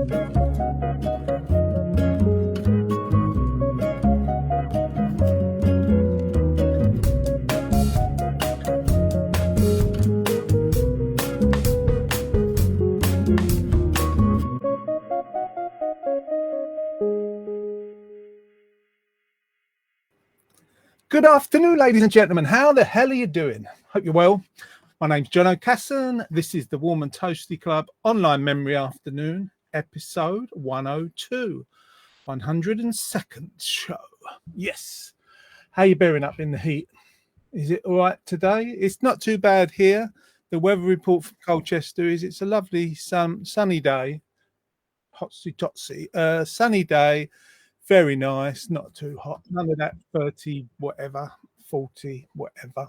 Good afternoon, ladies and gentlemen. How the hell are you doing? Hope you're well. My name's John O'Casson. This is the Warm and Toasty Club Online Memory Afternoon, episode 102, 102nd show. Yes. How you bearing up in the heat? Is it all right today? It's not too bad here. The weather report from Colchester is it's a lovely sunny day. Hotsy-totsy. Sunny day. Very nice, not too hot. None of that 30 whatever, 40 whatever.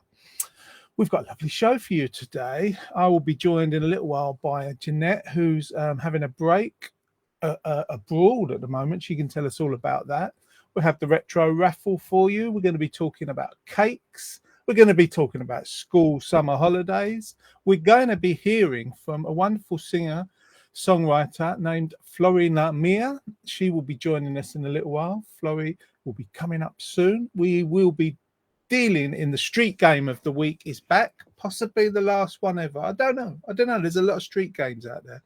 We've got a lovely show for you today. I will be joined in a little while by Jeanette, who's having a break abroad at the moment. She can tell us all about that. We'll have the retro raffle for you. We're going to be talking about cakes. We're going to be talking about school summer holidays. We're going to be hearing from a wonderful singer songwriter named Florina Mia. She will be joining us in a little while. Flori will be coming up soon. We will be dealing in the street game of the week is back, possibly the last one ever. I don't know. There's a lot of street games out there.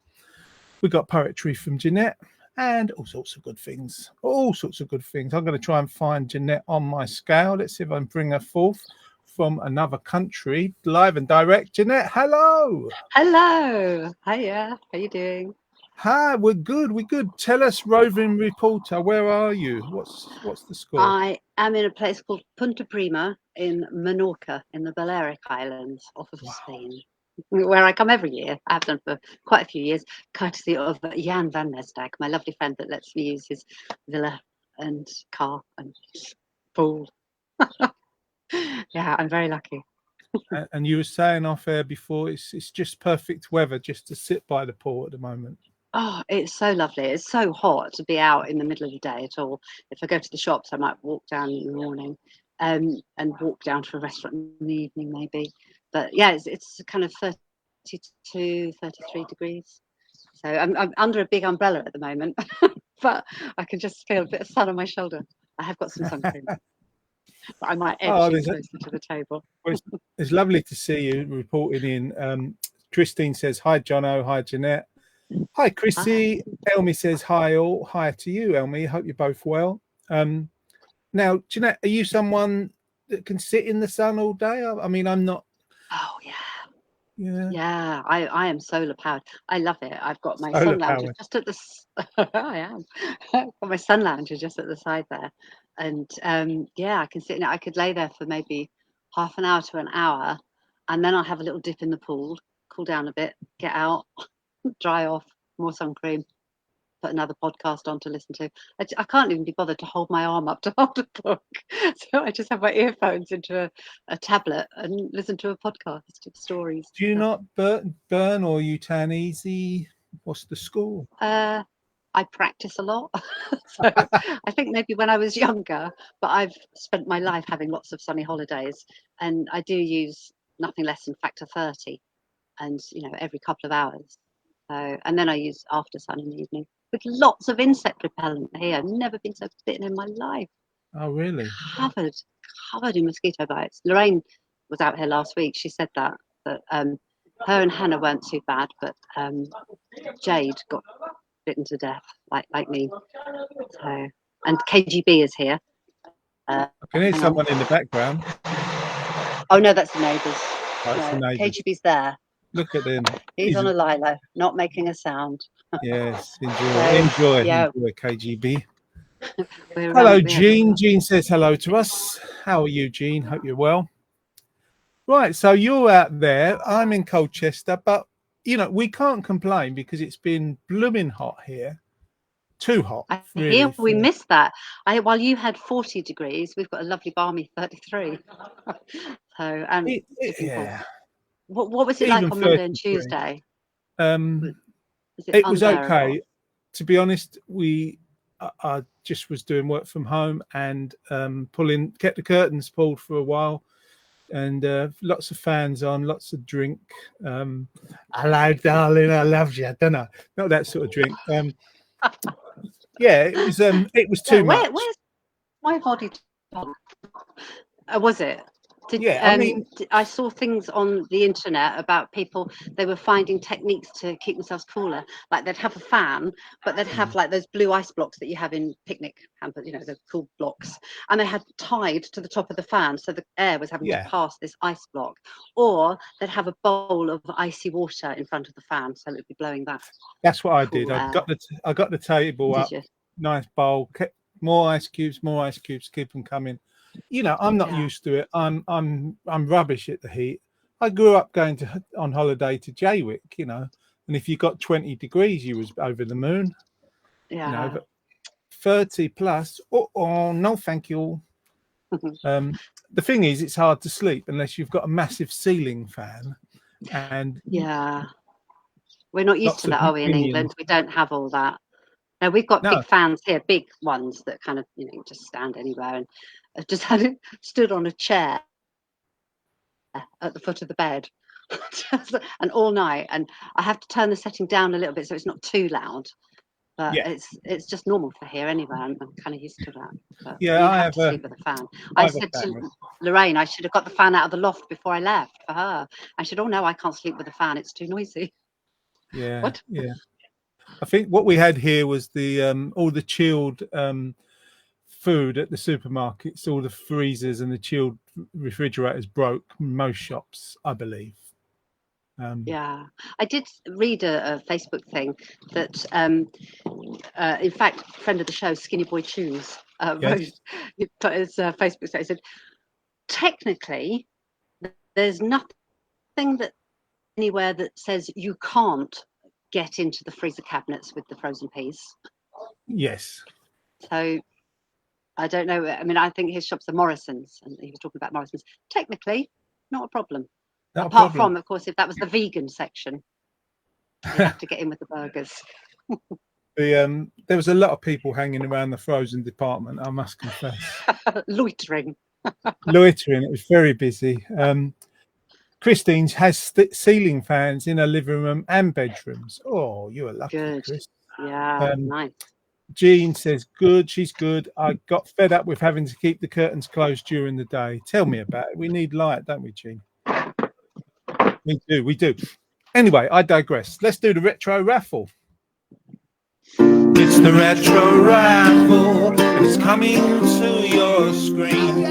We got poetry from Jeanette and all sorts of good things. I'm going to try and find Jeanette on my scale. Let's see if I can bring her forth from another country, live and direct. Jeanette, hello. Hello. Hiya. How you doing? Hi, we're good. Tell us, roving reporter, where are you? What's the score? I am in a place called Punta Prima in Menorca in the Balearic Islands off of Spain, where I come every year. I've done for quite a few years, courtesy of Jan van Mesdag, my lovely friend that lets me use his villa and car and pool. Yeah, I'm very lucky. And you were saying off air before, it's just perfect weather just to sit by the pool at the moment. Oh, it's so lovely. It's so hot to be out in the middle of the day at all. If I go to the shops, I might walk down in the morning and walk down to a restaurant in the evening maybe. But yeah, it's kind of 32, 33 degrees. So I'm under a big umbrella at the moment, but I can just feel a bit of sun on my shoulder. I have got some sun cream. But I might edge you closer to the table. Well, it's lovely to see you reporting in. Christine says, hi, Jono. Hi, Jeanette. Hi, Chrissy. Hi. Elmi says, hi, all. Hi to you, Elmi. Hope you're both well. Now, Jeanette, are you someone that can sit in the sun all day? I mean, I'm not. Oh, yeah. Yeah, I am solar powered. I love it. I've got my sun lounger just at the I am. I've got my sun lounger just at the side there. And yeah, I can sit in it. I could lay there for maybe half an hour to an hour, and then I'll have a little dip in the pool, cool down a bit, get out, dry off, more sun cream, put another podcast on to listen to. I can't even be bothered to hold my arm up to hold a book. So I just have my earphones into a tablet and listen to a podcast of stories. Do you not burn or you tan easy? What's the score? I practice a lot. So I think maybe when I was younger, but I've spent my life having lots of sunny holidays, and I do use nothing less than factor 30, and every couple of hours. So, and then I use after sun in the evening with lots of insect repellent here. I've never been so bitten in my life. Oh, really? Covered in mosquito bites. Lorraine was out here last week. She said that her and Hannah weren't too bad, but Jade got bitten to death, like me. So, and KGB is here. I can hear someone in the background. Oh no, that's the neighbours. That's the neighbours. KGB's there. Look at him. He's on a lilo, not making a sound. Yes, enjoy, KGB. Hello, Jean. Jean says hello to us. How are you, Jean? Hope you're well. Right, so you're out there. I'm in Colchester, but we can't complain because it's been blooming hot here. Too hot. Here we missed that. While you had 40 degrees, we've got a lovely balmy 33. So yeah. What was it like on Monday and Tuesday? It was okay. To be honest, I just was doing work from home and kept the curtains pulled for a while. and lots of fans on, lots of drink. Hello, darling, I love you. I don't know, not that sort of drink. Yeah, it was too much. Where's my body? Was it? I mean, I saw things on the internet about people, they were finding techniques to keep themselves cooler. Like they'd have a fan, but they'd have like those blue ice blocks that you have in picnic hampers, the cool blocks. And they had tied to the top of the fan, so the air was having to pass this ice block. Or they'd have a bowl of icy water in front of the fan, so it would be blowing that. That's what I did. I got the table up, nice bowl, more ice cubes, keep them coming. I'm not used to it. I'm rubbish at the heat. I grew up going on holiday to Jaywick, and if you got 20 degrees, you was over the moon. Yeah. But 30 plus, oh no, thank you. The thing is, it's hard to sleep unless you've got a massive ceiling fan. And we're not used to that, are we? In England, we don't have all that. No, we've got big fans here, big ones that kind of just stand anywhere. And I just had it stood on a chair at the foot of the bed, and all night. And I have to turn the setting down a little bit so it's not too loud. But it's just normal for here anyway. I'm kind of used to that. But I have to sleep with a fan. I said to Lorraine, I should have got the fan out of the loft before I left for her. I said, oh no, I can't sleep with a fan. It's too noisy. Yeah. What? Yeah. I think what we had here was the all the chilled food at the supermarkets, all the freezers and the chilled refrigerators broke in most shops, I believe. I did read a Facebook thing that, in fact, friend of the show, Skinny Boy Choose, wrote his Facebook site. He said, technically, there's nothing anywhere that says you can't get into the freezer cabinets with the frozen peas. Yes. So I don't know. I mean, I think his shop's are Morrison's, and he was talking about Morrison's. Technically, not a problem. Apart from, of course, if that was the vegan section, you have to get in with the burgers. There was a lot of people hanging around the frozen department, I must confess. Loitering. It was very busy. Christine has ceiling fans in her living room and bedrooms. Oh, you are lucky, good. Chris. Yeah, nice. Jean says, good, she's good. I got fed up with having to keep the curtains closed during the day. Tell me about it. We need light, don't we, Jean? We do. Anyway, I digress. Let's do the retro raffle. It's the retro raffle, and it's coming to your screen.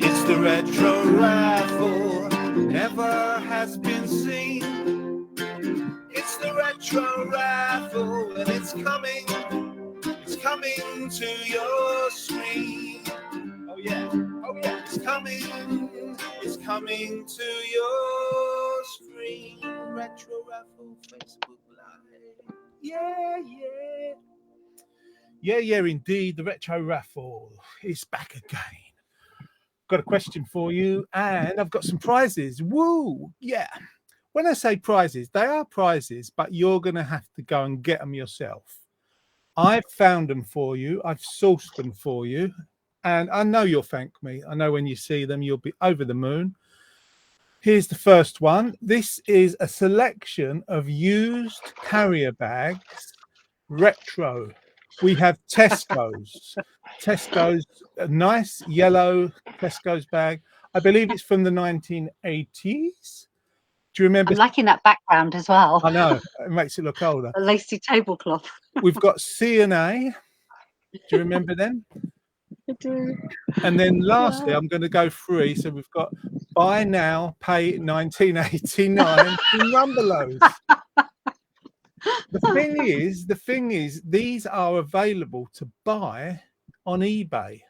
It's the retro raffle, never has been seen. It's the retro raffle, and it's coming to your screen. Oh yeah, it's coming to your screen. Retro raffle, Facebook Live. Yeah, indeed. The retro raffle is back again. Got a question for you, and I've got some prizes. Woo! Yeah. When I say prizes, they are prizes, but you're going to have to go and get them yourself. I've found them for you. I've sourced them for you, and I know you'll thank me. I know when you see them, you'll be over the moon. Here's the first one. This is a selection of used carrier bags, retro. We have Tesco's. A nice yellow Tesco's bag. I believe it's from the 1980s. Do you remember? I'm liking that background as well. I know. It makes it look older. A lacy tablecloth. We've got C&A. Do you remember them? I do. And then lastly, I'm going to go free. So we've got buy now, pay 1989 Rumbelows. The thing is, these are available to buy on eBay.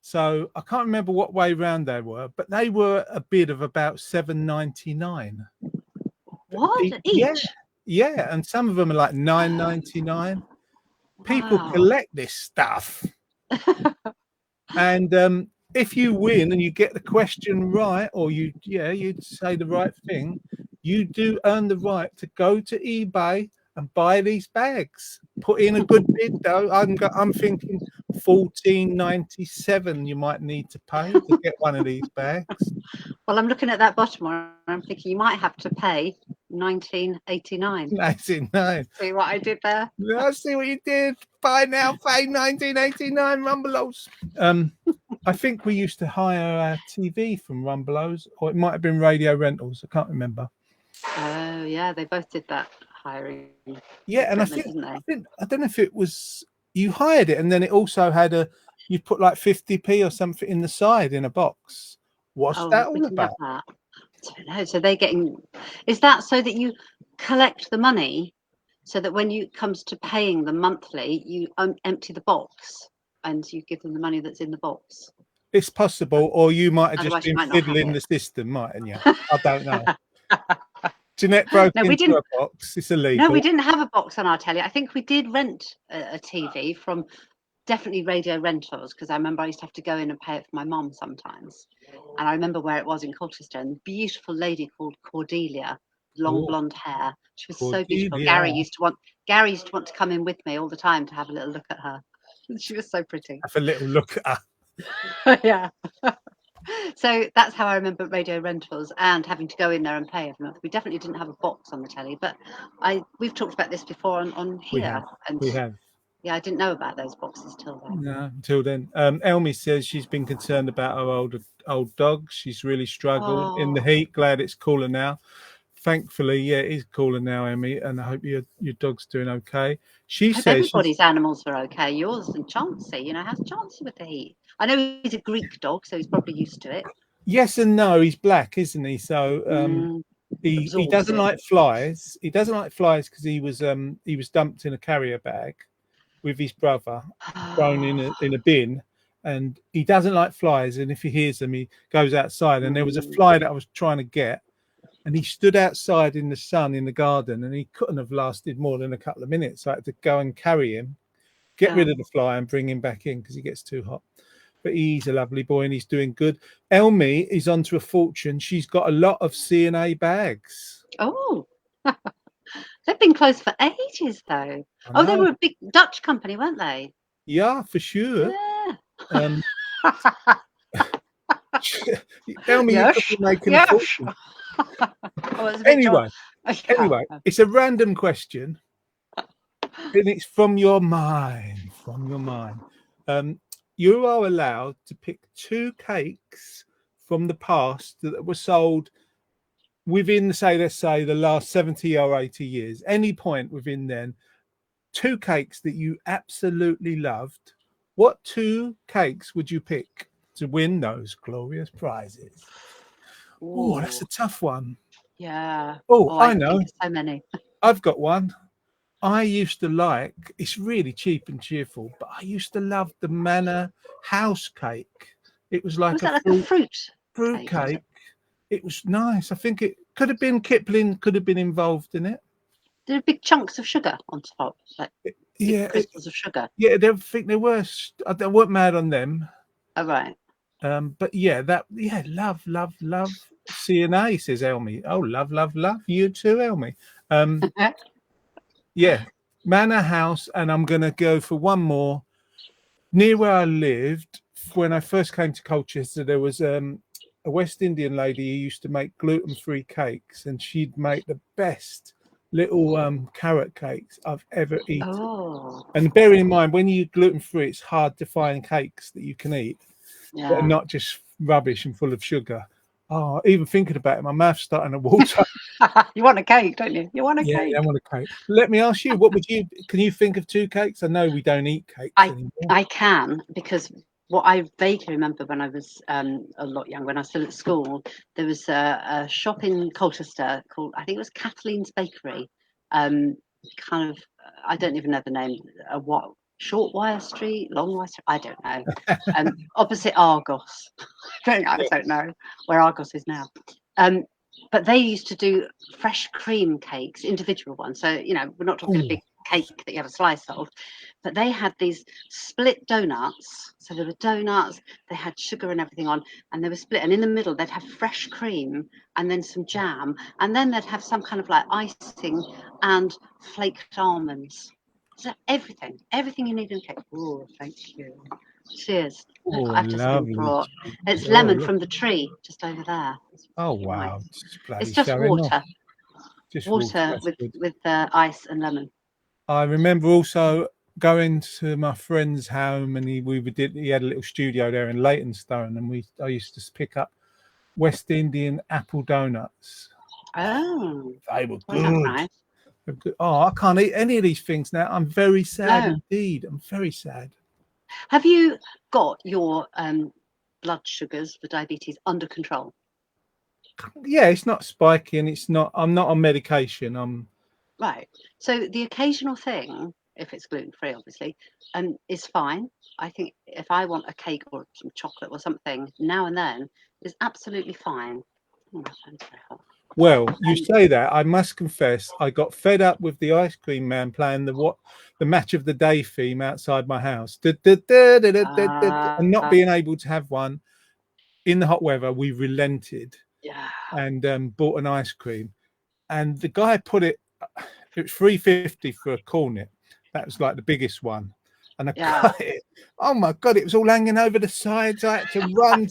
So I can't remember what way round they were, but they were a bid of about $7.99. What? Each? Yeah, and some of them are like $9.99. People collect this stuff. And if you win and you get the question right, or you'd say the right thing, you do earn the right to go to eBay and buy these bags. Put in a good bid though. I'm thinking 14.97 you might need to pay to get one of these bags. Well, I'm looking at that bottom one. I'm thinking you might have to pay 19.89. 19.9. See what I did there? I see what you did. Buy now, pay 19.89. Rumbelows. I think we used to hire our TV from Rumbelows, or it might have been Radio Rentals. I can't remember. Oh yeah, they both did that hiring. Yeah, and I don't know if it was you hired it, and then it also had you put like 50p or something in the side in a box. What's that all about? I don't know. So they're getting. Is that so that you collect the money, so that when you comes to paying them monthly, you empty the box and you give them the money that's in the box? It's possible, or you might have just been fiddling the system, mightn't you? I don't know. Jeanette broke into a box. It's illegal. No, we didn't have a box on our telly. I think we did rent a TV from definitely Radio Rentals, because I remember I used to have to go in and pay it for my mum sometimes. And I remember where it was in Colchester, and a beautiful lady called Cordelia, long blonde hair. She was so beautiful. Gary used to want to come in with me all the time to have a little look at her. She was so pretty. Have a little look at her. Yeah. So that's how I remember Radio Rentals and having to go in there and pay every month. We definitely didn't have a box on the telly, but we've talked about this before on here. We have. Yeah, I didn't know about those boxes till then. No, until then. Elmy says she's been concerned about her old dog. She's really struggled in the heat. Glad it's cooler now. Thankfully, yeah, it is cooler now, Emmy, and I hope your dog's doing okay. She says everybody's animals are okay. Yours and Chauncey. How's Chauncey with the heat? I know he's a Greek dog, so he's probably used to it. Yes and no. He's black, isn't he? So he doesn't like flies. He doesn't like flies because he was dumped in a carrier bag with his brother, thrown in a bin, and he doesn't like flies. And if he hears them, he goes outside. And there was a fly that I was trying to get, and he stood outside in the sun in the garden, and he couldn't have lasted more than a couple of minutes. So I had to go and carry him, get rid of the fly, and bring him back in because he gets too hot. But he's a lovely boy and he's doing good. Elmy is onto a fortune. She's got a lot of C&A bags. Oh, they've been closed for ages, though. Oh, they were a big Dutch company, weren't they? Yeah, for sure. Yeah. Elmy, you're making a fortune. Anyway, it's a random question, and it's from your mind. You are allowed to pick 2 cakes from the past that were sold within, let's say the last 70 or 80 years. Any point within then, 2 cakes that you absolutely loved. What 2 cakes would you pick to win those glorious prizes? Oh, that's a tough one. Yeah. Oh, I know. So many. I've got one. I used to like, it's really cheap and cheerful, but I used to love the Manor house cake. It was like a fruit cake. It was nice. I think it could have been Kipling, could have been involved in it. There are big chunks of sugar on top, crystals of sugar. Yeah, I think they were. I weren't mad on them. Oh, right. But love C&A, says Elmy. Oh, love you too, Elmy. Yeah, Manor House, and I'm going to go for one more. Near where I lived, when I first came to Colchester, there was a West Indian lady who used to make gluten-free cakes, and she'd make the best little carrot cakes I've ever eaten. Oh. And bearing in mind, when you eat gluten-free, it's hard to find cakes that you can eat that are not just rubbish and full of sugar. Oh, even thinking about it, my mouth's starting to water. You want a cake, don't you? You want a cake. Yeah, I want a cake. Let me ask you, can you think of 2 cakes? I know we don't eat cakes anymore. I can, because what I vaguely remember when I was a lot younger, when I was still at school, there was a shop in Colchester called, I think it was Kathleen's Bakery. I don't even know the name. Short Wire Street, Long Wire Street, I don't know. Opposite Argos. I don't know where Argos is now. But they used to do fresh cream cakes, individual ones. So, we're not talking a big cake that you have a slice of. But they had these split donuts. So there were donuts, they had sugar and everything on, and they were split. And in the middle, they'd have fresh cream and then some jam. And then they'd have some kind of like icing and flaked almonds. So everything you need in cake. Oh, thank you. Cheers. Look, Oh, I've just been lovely. brought. It's Oh, lemon look. from the tree just over there. Oh, Really wow. nice. Bloody It's just showing off. water. Just Water That's good. with ice and lemon. I remember also going to my friend's home, and he had a little studio there in Leytonstone, and I used to pick up West Indian apple donuts. Oh, They were well, good. nice. Oh, I can't eat any of these things now. I'm very sad No. indeed. I'm very sad. Have you got your blood sugars for diabetes under control? Yeah, it's not spiky, and I'm not on medication. Right. So the occasional thing, if it's gluten-free, obviously, is fine. I think if I want a cake or some chocolate or something now and then is absolutely fine. Oh, Well, you say that. I must confess, I got fed up with the ice cream man playing the match of the day theme outside my house, and not being able to have one in the hot weather. We relented, and bought an ice cream, and the guy put it. It was $3.50 for a cornet. That was like the biggest one, and I got it. Oh my God! It was all hanging over the sides. I had to run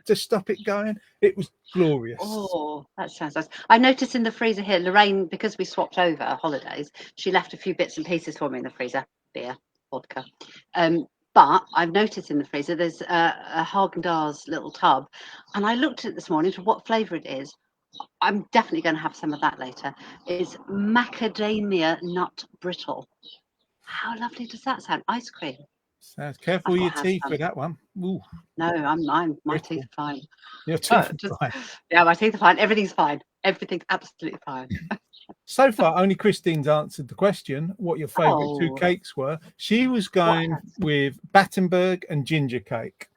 to stop it going. It was glorious. Oh, that sounds nice. I noticed in the freezer here, Lorraine, because we swapped over holidays, she left a few bits and pieces for me in the freezer. Beer, vodka. But I've noticed in the freezer there's a Haagen-Dazs little tub, and I looked at it this morning to what flavour it is. I'm definitely going to have some of that later. It's macadamia nut brittle. How lovely does that sound? Ice cream. Sounds careful with your teeth for that one. Ooh. No, my teeth are fine. Your teeth are fine. Yeah, my teeth are fine. Everything's fine. Everything's absolutely fine. So far, only Christine's answered the question what your favourite two cakes were. She was going with Battenberg and ginger cake.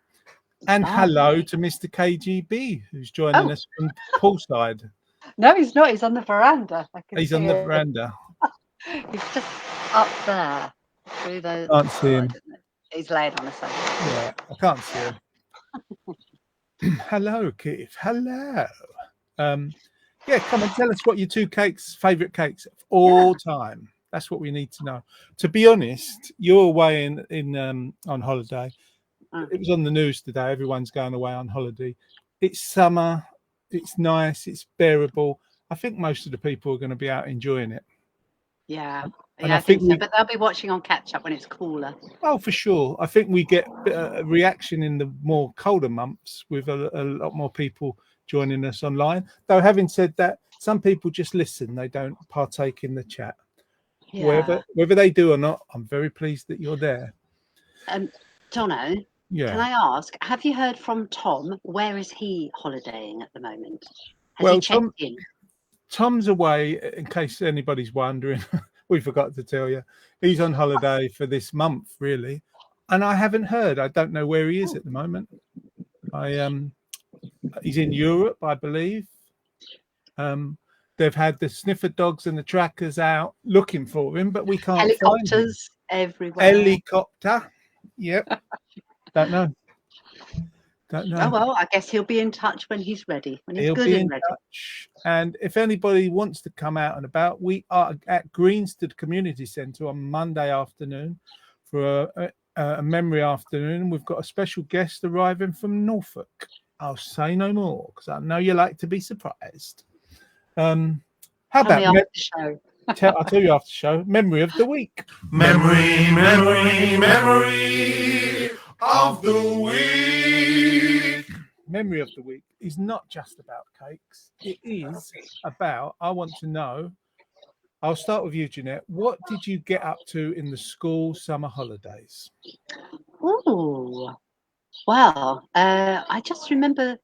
And hello to Mr. KGB, who's joining us from poolside. No, he's not. He's on the veranda. He's on the veranda. He's just up there through those. Can't see him. He's laying on the sofa. Yeah, I can't see him. Hello, Keith. Hello. Yeah, come and tell us what your two favourite cakes of all time. That's what we need to know. To be honest, you're away in on holiday. It was on the news today. Everyone's going away on holiday. It's summer. It's nice. It's bearable. I think most of the people are going to be out enjoying it. Yeah. And I think so. But they'll be watching on catch up when it's cooler. Oh, for sure. I think we get a reaction in the more colder months with a lot more people joining us online. Though, having said that, some people just listen. They don't partake in the chat. Yeah. Whether they do or not, I'm very pleased that you're there. Jono, can I ask, have you heard from Tom? Where is he holidaying at the moment? Has he checked in? Tom's away, in case anybody's wondering. We forgot to tell you. He's on holiday for this month, really. And I haven't heard. I don't know where he is at the moment. He's in Europe, I believe. They've had the sniffer dogs and the trackers out looking for him, but we can't find him. Helicopters everywhere. Helicopter. Yep. Don't know. Oh, well, I guess he'll be in touch when he's ready, when he's good and ready. Touch. And if anybody wants to come out and about, we are at Greenstead Community Centre on Monday afternoon for a memory afternoon. We've got a special guest arriving from Norfolk. I'll say no more because I know you like to be surprised. How about after the show? I'll tell you after the show. Memory of the week. Memory of the week. Memory of the week is not just about cakes. It is about, I want to know, I'll start with you, Jeanette. What did you get up to in the school summer holidays? Oh, well, I just remember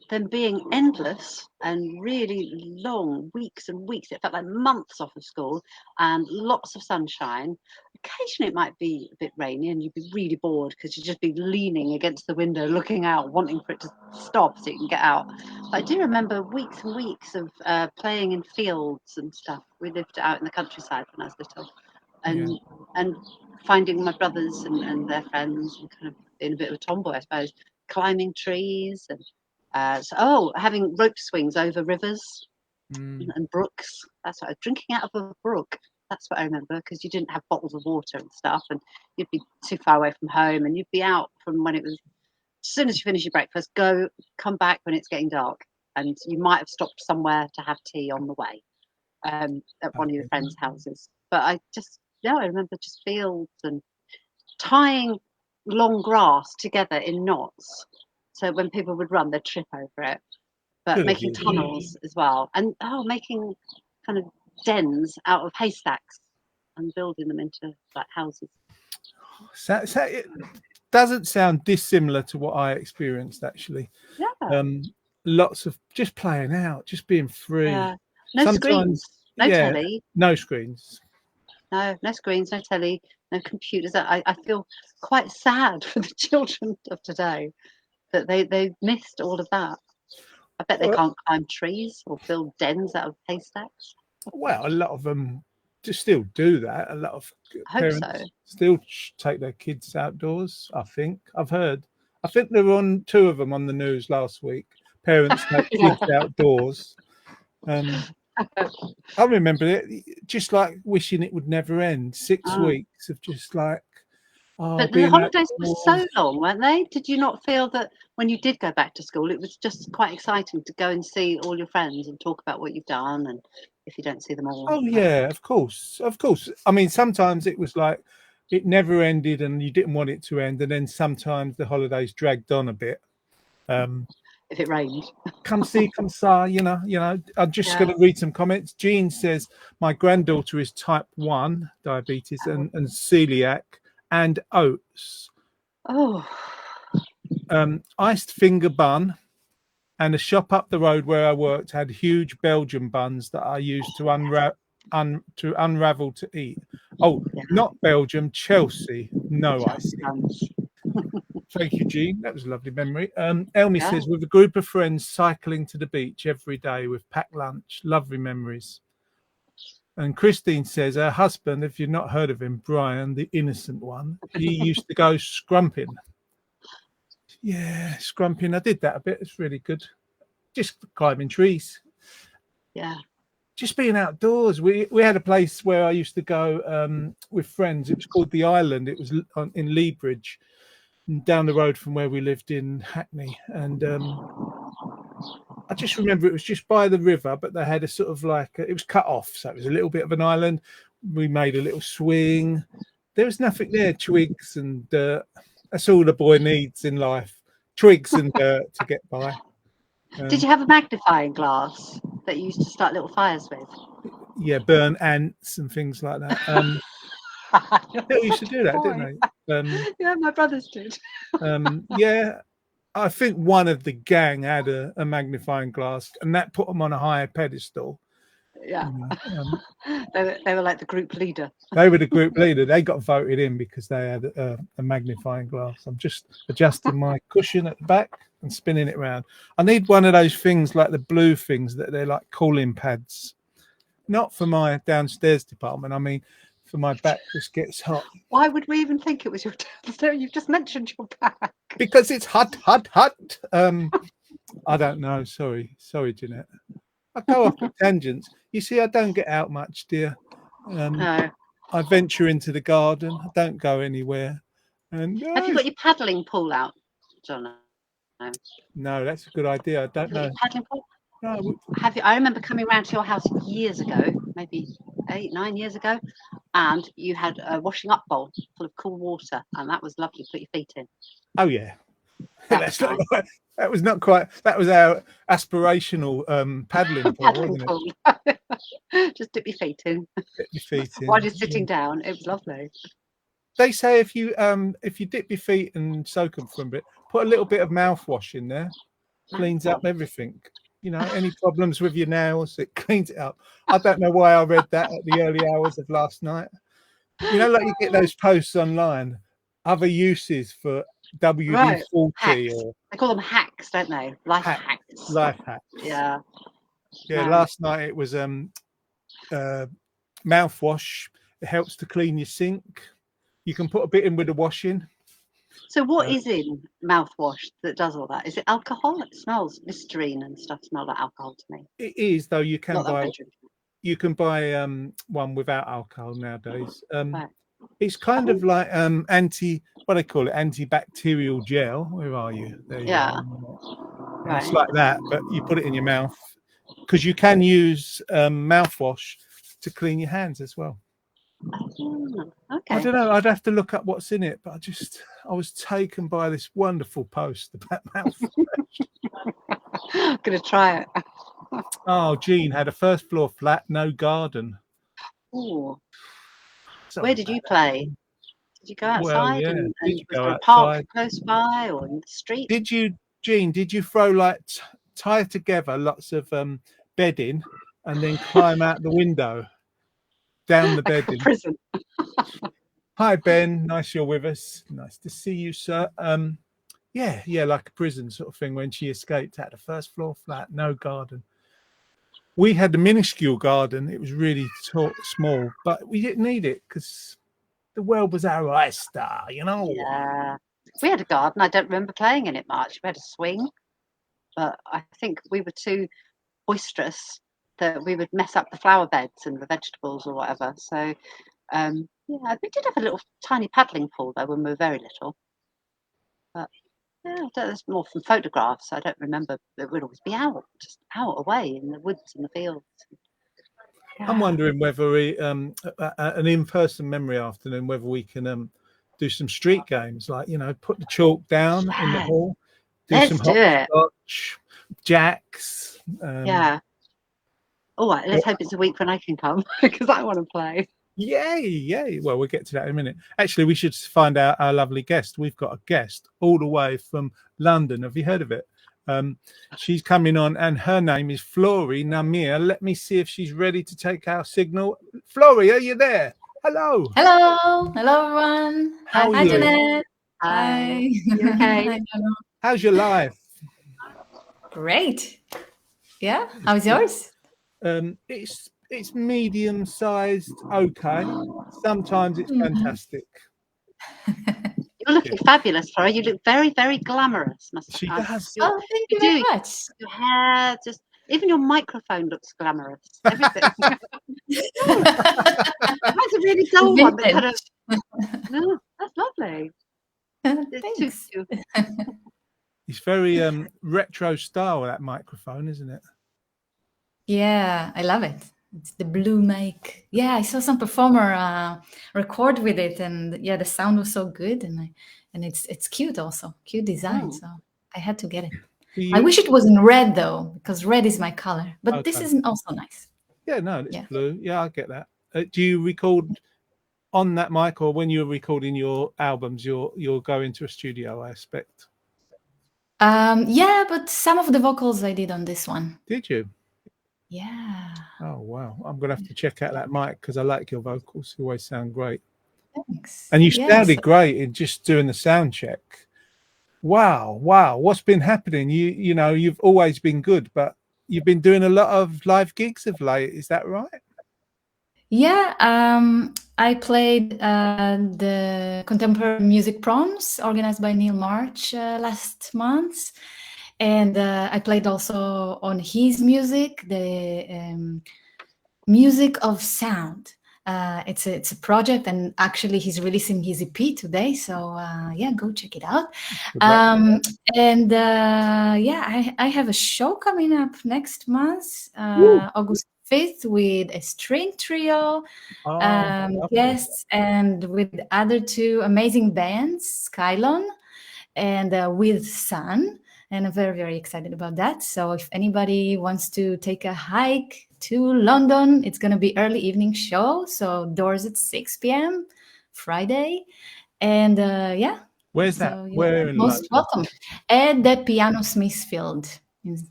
them being endless and really long, weeks and weeks. It felt like months off of school and lots of sunshine. Occasionally it might be a bit rainy and you'd be really bored because you'd just be leaning against the window, looking out, wanting for it to stop so you can get out. But I do remember weeks and weeks of playing in fields and stuff. We lived out in the countryside when I was little. and finding my brothers and their friends, and kind of being a bit of a tomboy, I suppose, climbing trees and having rope swings over rivers and brooks. That's what drinking out of a brook. That's what I remember, because you didn't have bottles of water and stuff, and you'd be too far away from home, and you'd be out from when it was. As soon as you finish your breakfast, come back when it's getting dark, and you might have stopped somewhere to have tea on the way, at one of your friends' houses. But I remember just fields and tying long grass together in knots, so when people would run, they'd trip over it. But making tunnels as well, and making kind of dens out of haystacks and building them into like houses. So it doesn't sound dissimilar to what I experienced, actually. Yeah. Lots of just playing out, just being free. Yeah. No screens, no telly. No screens. No screens, no telly, no computers. I feel quite sad for the children of today that they missed all of that. I bet they can't climb trees or build dens out of haystacks. Well, a lot of them just still do that. A lot of parents still take their kids outdoors, I think. I've heard. I think there were on 2 of them on the news last week. Parents take kids outdoors. I remember it, just like wishing it would never end. 6 weeks of just like... But the holidays were so long, weren't they? Did you not feel that when you did go back to school, it was just quite exciting to go and see all your friends and talk about what you've done, and if you don't see them all? Oh yeah, of course. I mean, sometimes it was like it never ended and you didn't want it to end, and then sometimes the holidays dragged on a bit. If it rained. Come see, come saw, you know. I'm just going to read some comments. Jean says, my granddaughter is type 1 diabetes and celiac and oats. Iced finger bun, and a shop up the road where I worked had huge Belgian buns that I used to unravel to eat. Not Belgium, Chelsea. No, I see. Thank you, Jean. That was a lovely memory. Elmi says, with a group of friends cycling to the beach every day with packed lunch. Lovely memories. And Christine says, her husband, if you've not heard of him, Brian, the innocent one, he used to go scrumping. Yeah, scrumping. I did that a bit. It's really good. Just climbing trees. Yeah. Just being outdoors. We had a place where I used to go with friends. It was called The Island. It was in Leabridge, down the road from where we lived in Hackney. And I just remember it was just by the river, but they had a sort of like, it was cut off. So it was a little bit of an island. We made a little swing. There was nothing there, twigs and dirt. That's all the boy needs in life. Twigs and dirt to get by. Did you have a magnifying glass that you used to start little fires with? Yeah, burn ants and things like that. They used to do that, didn't they? Yeah, my brothers did. Yeah, I think one of the gang had a magnifying glass, and that put them on a higher pedestal. Yeah, they were like the group leader. They were the group leader. They got voted in because they had a magnifying glass. I'm just adjusting my cushion at the back and spinning it around. I need one of those things like the blue things that they're like cooling pads. Not for my downstairs department. I mean, for my back, this gets hot. Why would we even think it was your downstairs? You've just mentioned your back. Because it's hot. I don't know. Sorry, Jeanette. I go off at tangents. You see, I don't get out much, dear. No. I venture into the garden. I don't go anywhere. And have you got your paddling pool out, John? No, that's a good idea. I don't know. Paddling pool? No. Have you? I remember coming round to your house years ago, maybe 8-9 years ago, and you had a washing up bowl full of cool water, and that was lovely to put your feet in. Oh yeah. That was not quite. That was our aspirational paddling pool, wasn't it? Just dip your feet in. Dip your feet in. While you're sitting down, it was lovely. They say if you dip your feet and soak them for a bit, put a little bit of mouthwash in there, cleans up everything. You know, any problems with your nails, it cleans it up. I don't know why I read that at the early hours of last night. You know, like you get those posts online, other uses for WD-40 or they call them hacks, don't they? Life hacks. Life hacks. Yeah. Yeah. Last night it was mouthwash. It helps to clean your sink. You can put a bit in with the washing. So what is in mouthwash that does all that? Is it alcohol? It smells Listerine and stuff smell like alcohol to me. It is, though. You can Not that buy. I'm drinking. You can buy one without alcohol nowadays. Right. It's kind of like what they call it, antibacterial gel. Where are you? There you Yeah. are. Right. It's like that, but you put it in your mouth because you can use mouthwash to clean your hands as well. Okay. I don't know. I'd have to look up what's in it, but I was taken by this wonderful post about mouthwash. I'm gonna try it. Oh, Jean had a first floor flat, no garden. Ooh. Where did you play? Did you go outside? Well, yeah. And Did you was go there a park outside? close by or in the street? Did you, Jean? Did you throw like tie together lots of bedding and then climb out the window down the Like a bedding? prison. Hi Ben, nice you're with us. Nice to see you, sir. Yeah, like a prison sort of thing when she escaped at the first floor flat, no garden. We had the minuscule garden. It was really small, but we didn't need it because the world was our oyster, you know. Yeah. We had a garden. I don't remember playing in it much. We had a swing, but I think we were too boisterous that we would mess up the flower beds and the vegetables or whatever. So, yeah, we did have a little tiny paddling pool though when we were very little. But yeah, that's more from photographs. I don't remember. It would always be just out away in the woods and the fields. Yeah. I'm wondering whether we, an in-person memory afternoon, whether we can do some street games, like, you know, put the chalk down in the hall, Let's do it. hopscotch, jacks. Yeah. All right, let's hope it's a week when I can come because I want to play. Yay. Well, we'll get to that in a minute. Actually, we should find out our lovely guest. We've got a guest all the way from London. Have you heard of it? She's coming on and her name is Flory Namir. Let me see if she's ready to take our signal. Flory, are you there? Hello. Hello, everyone. How are Hi, you? Jeanette. Hi. You okay? Hi, Jono. How's your life? Great. Yeah. How's yours? It's medium sized, okay. Sometimes it's fantastic. You're looking fabulous, Flora. You look very, very glamorous. She does. Oh, thank you very much. Your hair, even your microphone looks glamorous. Everything. That's a really dull one. That kind of, no, that's lovely. Thanks. It's very retro style, that microphone, isn't it? Yeah, I love it. It's the blue mic. Yeah, I saw some performer record with it, and yeah, the sound was so good, and it's cute also, cute design. So I had to get it. I wish it was in red though, because red is my color. But this is also nice. Yeah, no, it's blue. Yeah, I get that. Do you record on that mic, or when you're recording your albums, you'll go into a studio, I expect? Yeah, but some of the vocals I did on this one. Did you? Yeah. Oh wow! I'm gonna have to check out that mic because I like your vocals. You always sound great. Thanks. And you sounded great in just doing the sound check. Wow! What's been happening? You know, you've always been good, but you've been doing a lot of live gigs of late. Is that right? Yeah. I played the Contemporary Music Proms organized by Neil March last month. And I played also on his music, the Music of Sound. It's a project, and actually he's releasing his EP today. So yeah, go check it out. And yeah, I have a show coming up next month, August 5th, with a string trio, guests, and with other two amazing bands, Skylon and With Sun. And I'm very, very excited about that. So if anybody wants to take a hike to London, it's going to be early evening show. So doors at 6 p.m. Friday. And yeah. Where's that? Where in most welcome. At the Piano Smithfield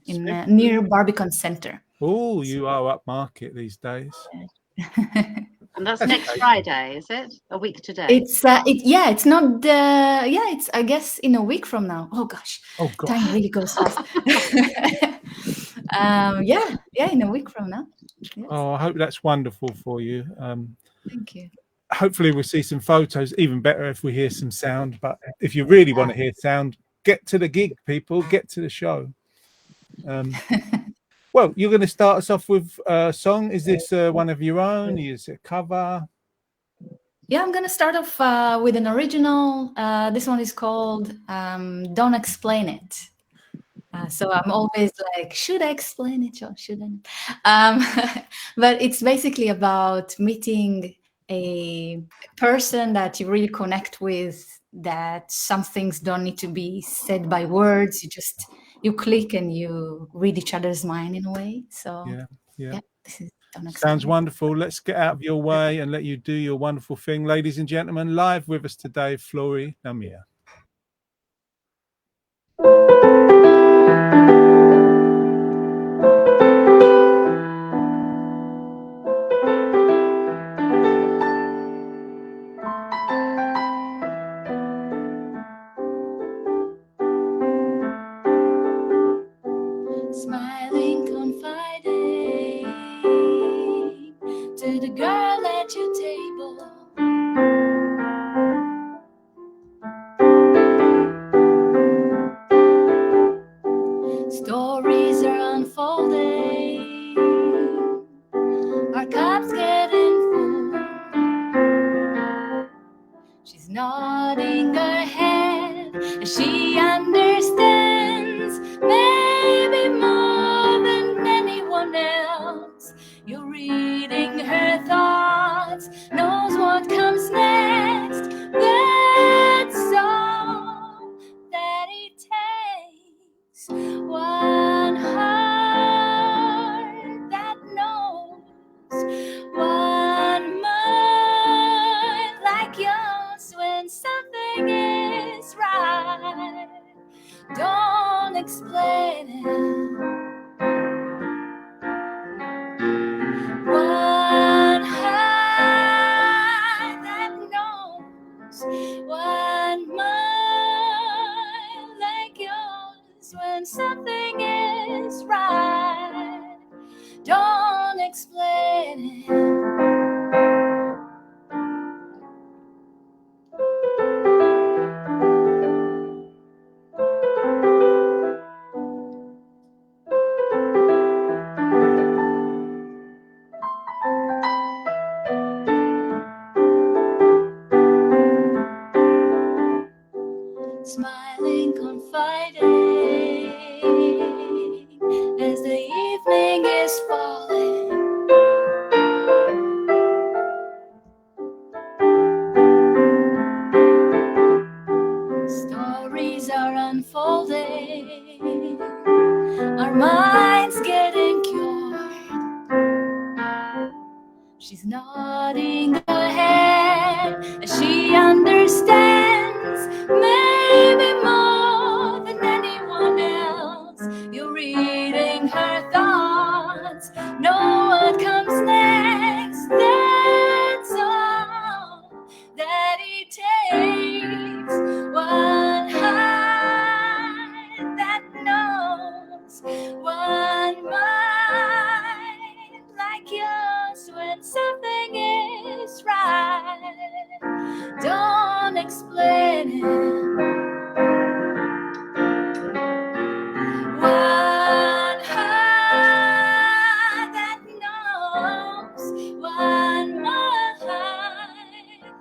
in near Barbican Centre. Oh, you are upmarket these days. And that's next Friday, is it? A week today? It's it's not it's I guess in a week from now. Oh gosh. Time really goes fast. In a week from now. Yes. Oh, I hope that's wonderful for you. Thank you. hopefully we'll see some photos. Even better if we hear some sound. But if you really want to hear sound, get to the gig, people. Get to the show. Well, you're going to start us off with a song. Is this one of your own? Is it a cover? Yeah, I'm going to start off with an original. This one is called Don't Explain It. So I'm always like, should I explain it or shouldn't? But it's basically about meeting a person that you really connect with, that some things don't need to be said by words. You click and you read each other's mind in a way. So yeah. This is Don't Explain Sounds wonderful. Let's get out of your way and let you do your wonderful thing. Ladies and gentlemen, live with us today, Flory Namia. Smiling, confiding to the girl at your table. Stories are unfolding, our cups getting full. She's nodding her head as she understands, maybe more than anyone else. You're reading her thoughts, knows what comes next. That's all that it takes. One heart that knows, one mind like yours. When something is right, don't explain it. One heart that knows, one mind like yours. When something is right, don't explain it. Smiling, confiding as the evening is falling. Stories are unfolding, our minds getting cured. She's nodding her head as she understands, maybe more than anyone else. You're reading her thoughts, know what comes next. That's all that it takes. One heart that knows, one mind like yours. When something is right, don't explain it. One heart that knows, one mind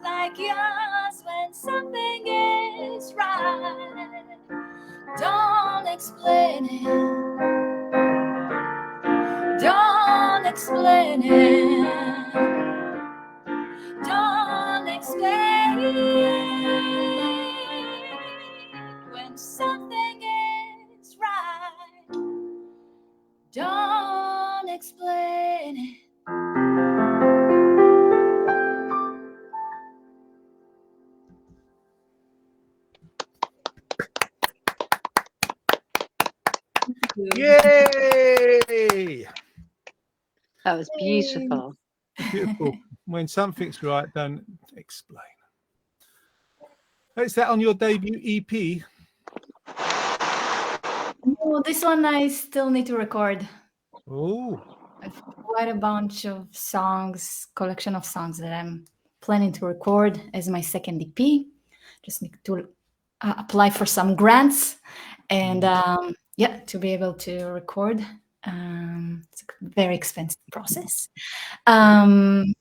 like yours. When something is right, don't explain it. Don't explain it. Don't explain when something is right. Don't explain it. Yay! That was beautiful. Beautiful. When something's right, don't explain. Is that on your debut EP? No, this one I still need to record. Oh, I've quite a bunch of songs, collection of songs that I'm planning to record as my second EP. Just need to apply for some grants and to be able to record. It's a very expensive process. And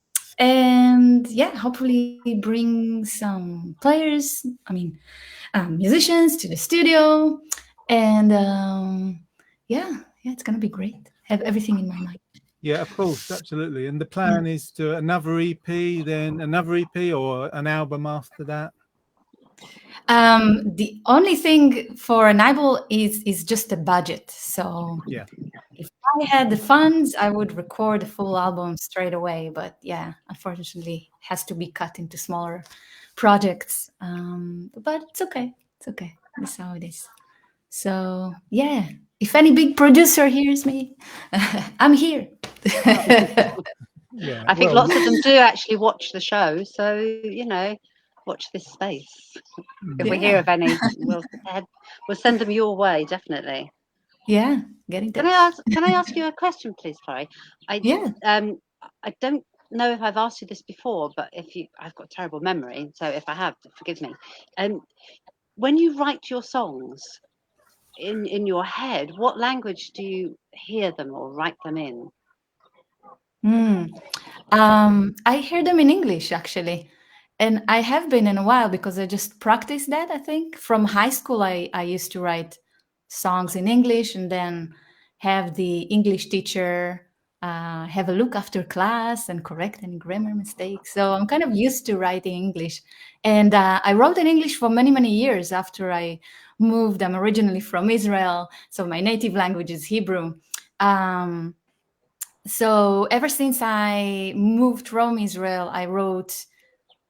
hopefully bring some players, musicians to the studio. And it's going to be great. Have everything in my mind. Yeah, of course, absolutely. And the plan is to another EP, then another EP, or an album after that? The only thing for an album is just the budget. So if I had the funds, I would record a full album straight away. But unfortunately, it has to be cut into smaller projects. But it's okay. It's okay. That's how it is. So if any big producer hears me, I'm here. I think lots of them do actually watch the show. So, watch this space. If we hear of any, we'll send them your way, definitely. Yeah, getting Can I ask you a question, please, Chloe? I don't know if I've asked you this before, but I've got a terrible memory, so if I have, forgive me. When you write your songs in your head, what language do you hear them or write them in? I hear them in English, actually. And I have been in a while because I just practiced that, I think. From high school, I used to write songs in English and then have the English teacher have a look after class and correct any grammar mistakes. So I'm kind of used to writing English. And I wrote in English for many, many years after I moved. I'm originally from Israel, so my native language is Hebrew. So ever since I moved from Israel, I wrote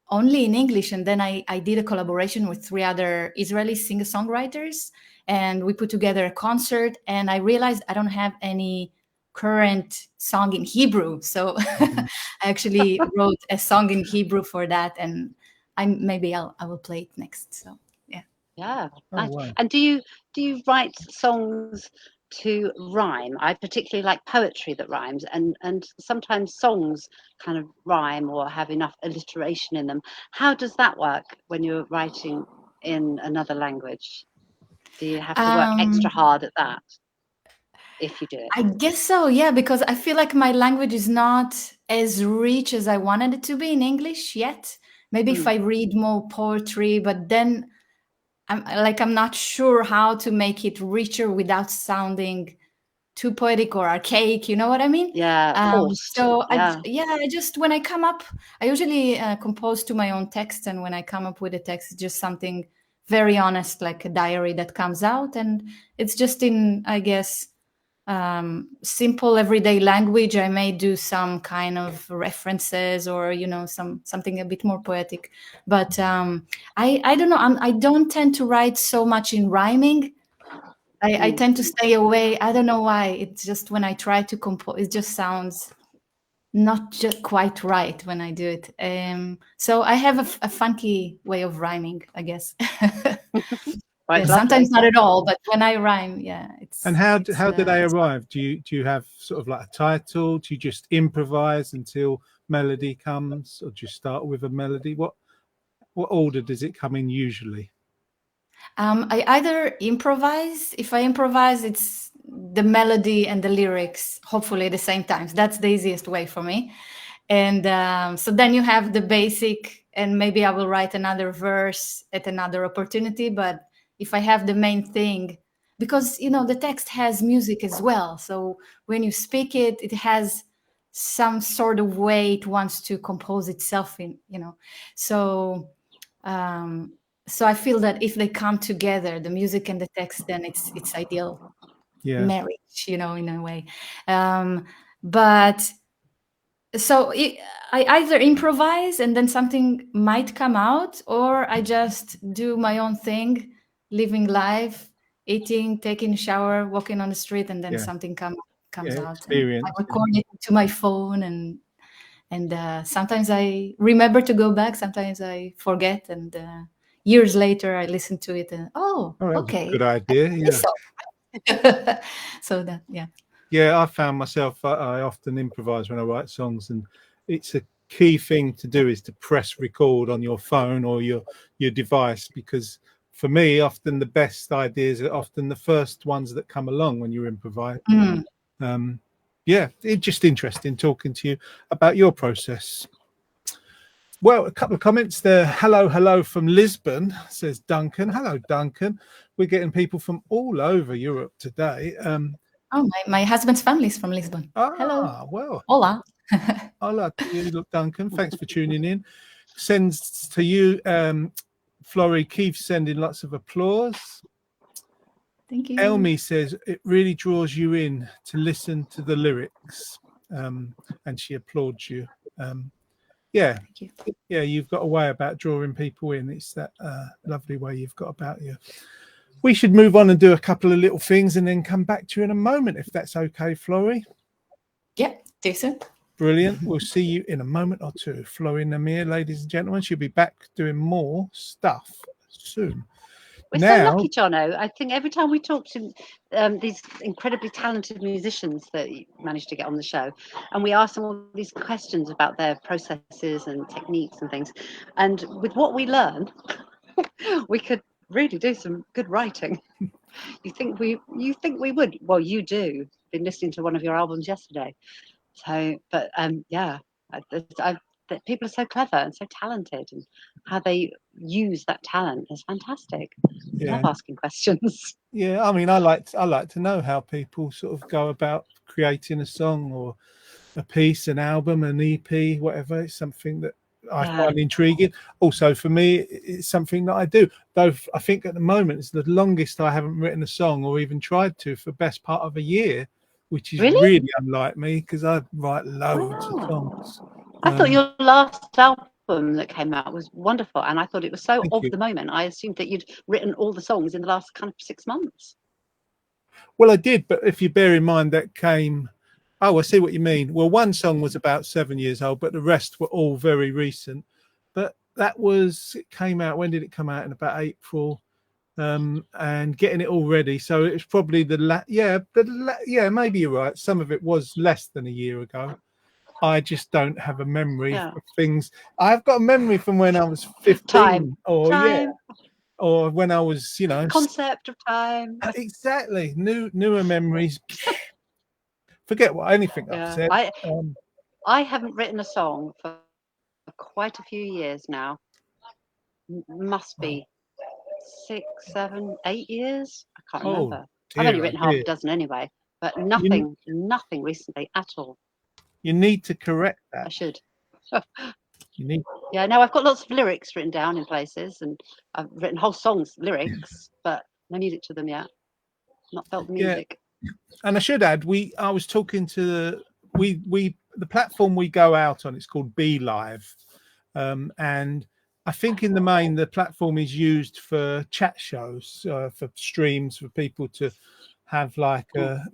only in English. And then I did a collaboration with 3 other Israeli singer-songwriters. And we put together a concert. And I realized I don't have any current song in Hebrew. So I actually wrote a song in Hebrew for that. And I will play it next. So yeah. Oh, Nice. wow. And do you write songs to rhyme? I particularly like poetry that rhymes, and sometimes songs kind of rhyme or have enough alliteration in them. How does that work when you're writing in another language? Do you have to work extra hard at that if you do it? I guess so, because I feel like my language is not as rich as I wanted it to be in English yet. Maybe if I read more poetry, but then I'm not sure how to make it richer without sounding too poetic or archaic. You know what I mean? Yeah, forced. So I just, when I come up, I usually compose to my own text, and when I come up with a text, it's just something very honest, like a diary that comes out, and it's just in, I guess, simple everyday language. I may do some kind of references or something a bit more poetic, but I don't know. I don't tend to write so much in rhyming. I tend to stay away. I don't know why. It's just when I try to compose, it just sounds not just quite right when I do it. So I have a funky way of rhyming, I guess. Sometimes not at all, but when I rhyme, it's. And how do they arrive? Do you have sort of like a title? Do you just improvise until melody comes, or do you start with a melody? What order does it come in usually? I either improvise. If I improvise, it's the melody and the lyrics, hopefully at the same time. That's the easiest way for me. And so then you have the basic, and maybe I will write another verse at another opportunity. But if I have the main thing, because, the text has music as well. So when you speak it, it has some sort of way it wants to compose itself in, So I feel that if they come together, the music and the text, then it's ideal marriage, in a way. But so I either improvise and then something might come out, or I just do my own thing, living life, eating, taking a shower, walking on the street, and then something comes out. Experience. I record it to my phone, and sometimes I remember to go back, sometimes I forget, and years later I listen to it and okay, good idea. So that I found myself, I often improvise when I write songs, and it's a key thing to do is to press record on your phone or your device, because for me, often the best ideas are often the first ones that come along when you're improvising. Yeah, it's just interesting talking to you about your process. Well, a couple of comments there. Hello from Lisbon, says Duncan. Hello, Duncan. We're getting people from all over Europe today. Oh, my husband's family is from Lisbon. Hello. Well. Hola. Hola to you, Duncan. Thanks for tuning in. Sends to you, Florrie. Keith sending lots of applause. Thank you. Elmi says it really draws you in to listen to the lyrics, and she applauds you. Yeah, Thank you. Yeah, you've got a way about drawing people in. It's that lovely way you've got about you. We should move on and do a couple of little things and then come back to you in a moment, if that's okay, Florrie. Yeah, do so. Brilliant. We'll see you in a moment or two. Florrie Namir, ladies and gentlemen, she'll be back doing more stuff soon. We're so lucky, Jono. I think every time we talk to these incredibly talented musicians that you managed to get on the show, and we ask them all these questions about their processes and techniques and things, and with what we learn, we could really do some good writing. You think we would? Well, you do. Been listening to one of your albums yesterday. So, but yeah, people are so clever and so talented, and how they use that talent is fantastic. Yeah. I love asking questions. Yeah, I mean, I like to know how people sort of go about creating a song or a piece, an album, an EP, whatever. It's something that I find intriguing. Also, for me, it's something that I do. Though I think at the moment it's the longest I haven't written a song or even tried to for best part of a year, which is really unlike me because I write loads of songs. I thought your last album that came out was wonderful, and I thought it was so of the moment. I assumed that you'd written all the songs in the last kind of 6 months. Well, I did, but if you bear in mind that came... Oh, I see what you mean. Well, one song was about 7 years old, but the rest were all very recent. But it came out, when did it come out? In about April, and getting it all ready. So it's probably maybe you're right. Some of it was less than a year ago. I just don't have a memory of things. I've got a memory from when I was 15 or when I was, concept of time. Exactly. Newer memories. Forget anything I've said. I haven't written a song for quite a few years now. Must be 6, 7, 8 years. I can't remember. I've only written half a dozen anyway, but nothing recently at all. You need to correct that. I should. You need. Yeah, no, I've got lots of lyrics written down in places, and I've written whole songs, lyrics, but no music to them yet. Not felt the music. Yeah. And I should add, I was talking to the platform we go out on. It's called Be Live, and I think in the main the platform is used for chat shows, for streams, for people to have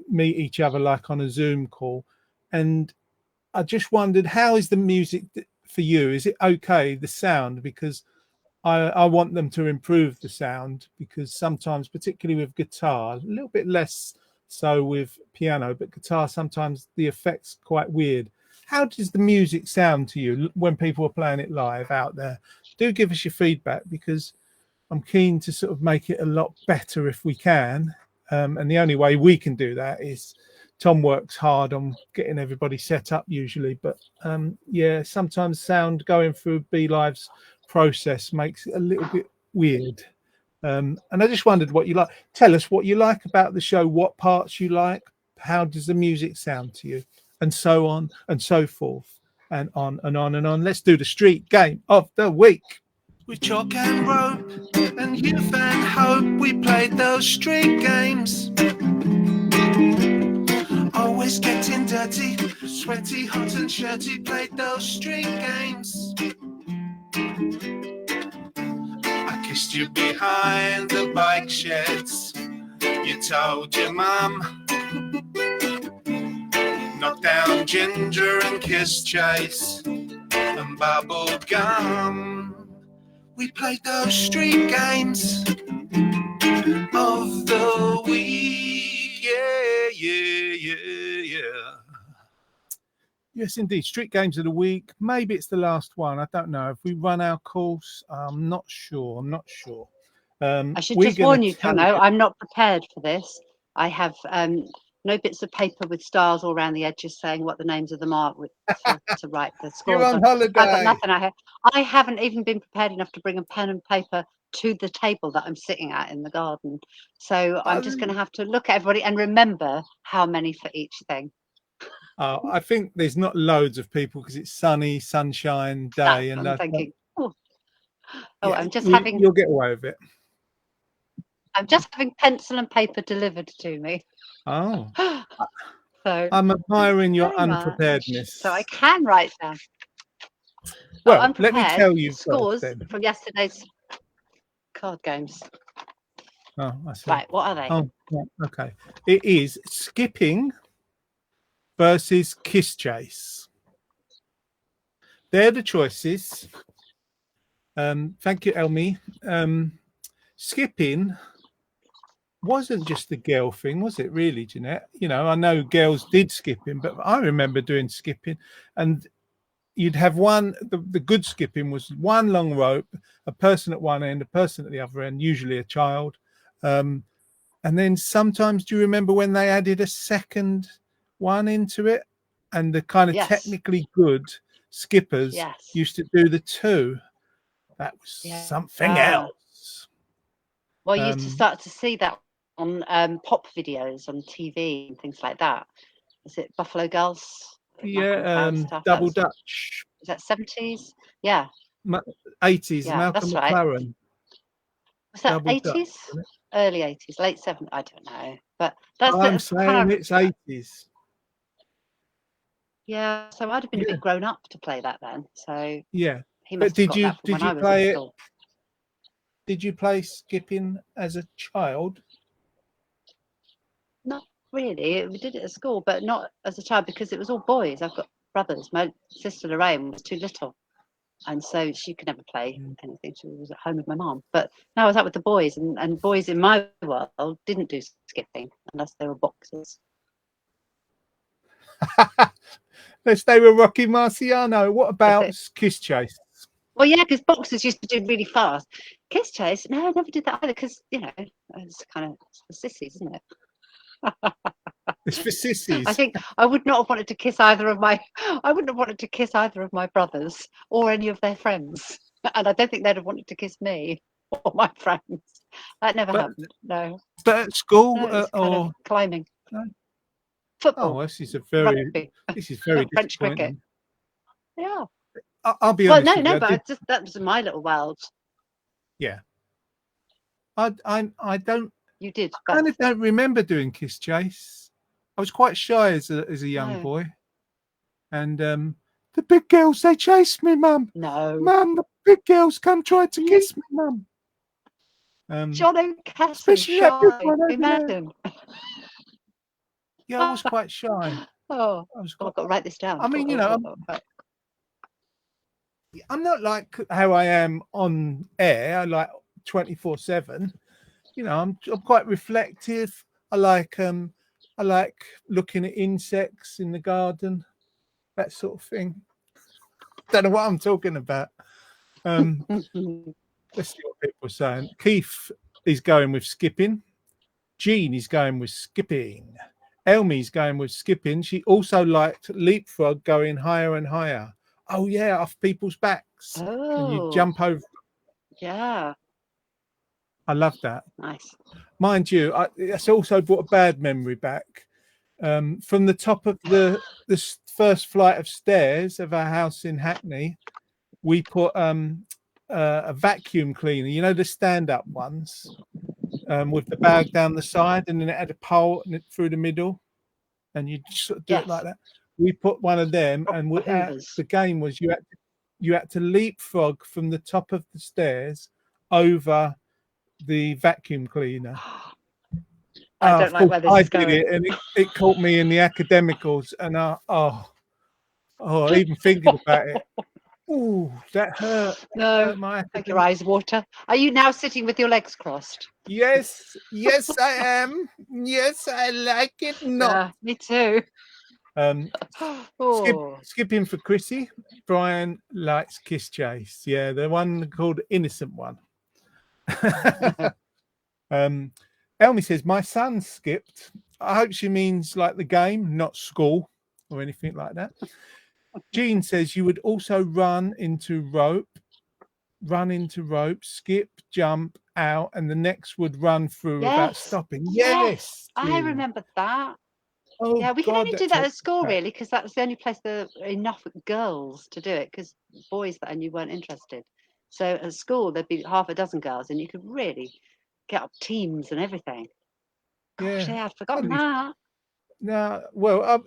meet each other like on a Zoom call. And I just wondered, how is the music for you? Is it okay, the sound? Because I want them to improve the sound, because sometimes, particularly with guitar, a little bit less so with piano, but guitar, sometimes the effect's quite weird. How does the music sound to you when people are playing it live out there? Do give us your feedback, because I'm keen to sort of make it a lot better if we can. And the only way we can do that is Tom works hard on getting everybody set up usually, but sometimes sound going through Be Live's process makes it a little bit weird. And I just wondered what you like. Tell us what you like about the show, what parts you like, how does the music sound to you, and so on and so forth, and on and on and on. Let's do the street game of the week. With chalk and rope and youth and hope, we played those street games. Always getting dirty, sweaty, hot and shirty, played those street games. I kissed you behind the bike sheds. You told your mum. Knocked down ginger and kiss chase and bubble gum. We played those street games of the week. Yes, indeed. Street Games of the Week. Maybe it's the last one. I don't know. If we run our course, I'm not sure. I should just warn you, Jono, I'm not prepared for this. I have no bits of paper with stars all around the edges saying what the names of them are to write the scores. You're on holiday. I've got nothing. I haven't even been prepared enough to bring a pen and paper to the table that I'm sitting at in the garden. So I'm just going to have to look at everybody and remember how many for each thing. I think there's not loads of people because it's sunny, sunshine day, and I'm thinking, I'm just having. You'll get away with it. I'm just having pencil and paper delivered to me. Oh, so I'm admiring your unpreparedness. So I can write down. Well, let me tell you scores from yesterday's card games. Oh, I see. Right, what are they? Oh, okay. It is skipping versus kiss chase. They're the choices. Thank you, Elmi. Skipping wasn't just a girl thing, was it really, Jeanette? You know, I know girls did skipping, but I remember doing skipping, and you'd have the good skipping was one long rope, a person at one end, a person at the other end, usually a child. And then sometimes, do you remember when they added a second one into it? And the kind of technically good skippers used to do the two. That was something else. Well, you used to start to see that on pop videos on TV and things like that. Is it Buffalo Girls? Yeah, Double Dutch. Is that 70s? Yeah. 80s, yeah, Malcolm McLaren. Right. Was that 80s? Early 80s, late 70s? I don't know. But that's I'm saying it's 80s. Yeah, so I'd have been a bit grown up to play that then. So yeah. He must but did you play it? Did you play skipping as a child? Not really. We did it at school, but not as a child because it was all boys. I've got brothers. My sister Lorraine was too little, and so she could never play anything. She was at home with my mum. But no, I was out with the boys, and boys in my world didn't do skipping unless they were boxers. Let's stay with Rocky Marciano. What about kiss chase? Well, yeah, because boxers used to do really fast. Kiss chase? No, I never did that either because, you know, it's kind of for sissies, isn't it? It's for sissies. I think I would not have wanted to kiss I wouldn't have wanted to kiss either of my brothers or any of their friends. And I don't think they'd have wanted to kiss me or my friends. That never happened, no. But at school or climbing. No. Football. Oh, this is very French cricket. Yeah. I'll be honest. No, but that was my little world. Yeah. I don't. You did. I kind of don't remember doing kiss chase. I was quite shy as a young boy, and the big girls they chased me, Mum. No, Mum, the big girls come try to kiss me, Mum. John O'Cassin, imagine. Yeah, I was quite shy. I've got to write this down. I mean, you know, I'm not like how I am on air, like 24/7. You know, I'm quite reflective. I like looking at insects in the garden, that sort of thing. Don't know what I'm talking about. Let's see what people are saying. Keith is going with skipping. Jean is going with skipping. Elmi's going with skipping. She also liked leapfrog, going higher and higher. Oh yeah, off people's backs. And you jump over. Yeah. I love that. Nice. Mind you, it's also brought a bad memory back. From the top of the first flight of stairs of our house in Hackney, we put a vacuum cleaner, you know, the stand-up ones, with the bag down the side, and then it had a pole through the middle, and you sort of do it like that. We put one of them, and the game was you had to leapfrog from the top of the stairs over the vacuum cleaner. I don't like where this is going. Did it, and it caught me in the academicals, and even thinking about it, oh, that hurt. No, make your eyes water. Are you now sitting with your legs crossed? Yes, I am. Yes, I like it. No, me too. Skipping for Chrissy. Brian likes Kiss Chase. Yeah, the one called Innocent One. Elmi says, my son skipped. I hope she means like the game, not school or anything like that. Jean says you would also run into rope, skip, jump out, and the next would run through without stopping. Yes, I remember that. Oh, yeah, we can God, only do that at school, really, because that's the only place there are enough girls to do it, because boys that I knew weren't interested. So at school, there'd be half a dozen girls, and you could really get up teams and everything. Gosh, yeah, I'd forgotten that. No, well,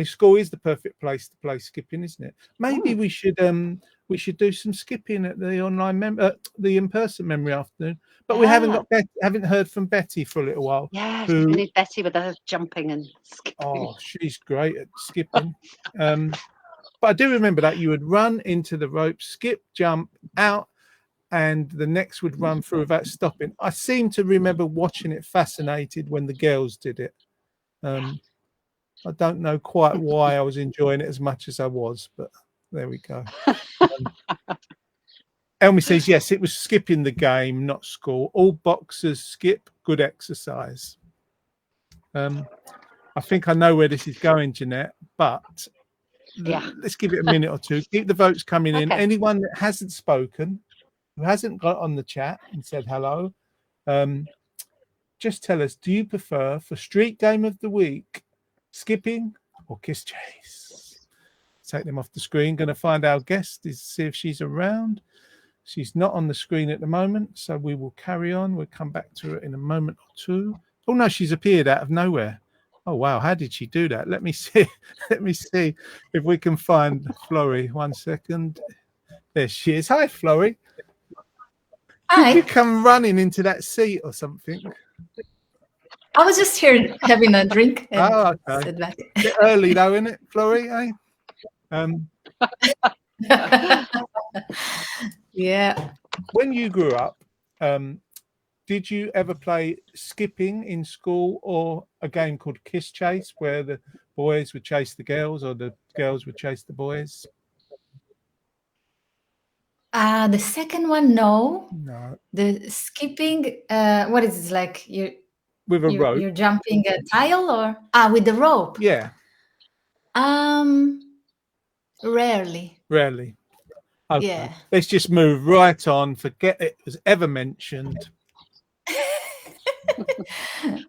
school is the perfect place to play skipping, isn't it? Maybe we should do some skipping at the online the in-person memory afternoon. But we haven't heard from Betty for a little while. Yeah, we need Betty with her jumping and skipping. Oh, she's great at skipping. But I do remember that you would run into the rope, skip, jump out, and the next would run through without stopping. I seem to remember watching it fascinated when the girls did it. I don't know quite why I was enjoying it as much as I was, but there we go. Elmi says, yes, it was skipping the game, not school. All boxers skip, good exercise. I think I know where this is going, Jeanette, but let's give it a minute or two. Keep the votes coming in. Anyone that hasn't spoken, who hasn't got on the chat and said hello, just tell us, do you prefer for Street Game of the Week skipping or Kiss Chase? Take them off the screen. Going to find our guest, see if she's around. She's not on the screen at the moment, so we will carry on. We'll come back to her in a moment or two. Oh no, she's appeared out of nowhere. Oh wow, how did she do that? Let me see. Let me see if we can find Florrie. 1 second. There she is. Hi, Florrie. Hi. Did you come running into that seat or something? I was just here having a drink. And okay. A bit early though, isn't it, Florrie? Yeah. When you grew up, did you ever play skipping in school or a game called Kiss Chase where the boys would chase the girls or the girls would chase the boys? The second one, no. The skipping, what is it like? With a rope. You're jumping a tile or with the rope? Yeah. Rarely. Okay. Yeah. Let's just move right on. Forget it was ever mentioned.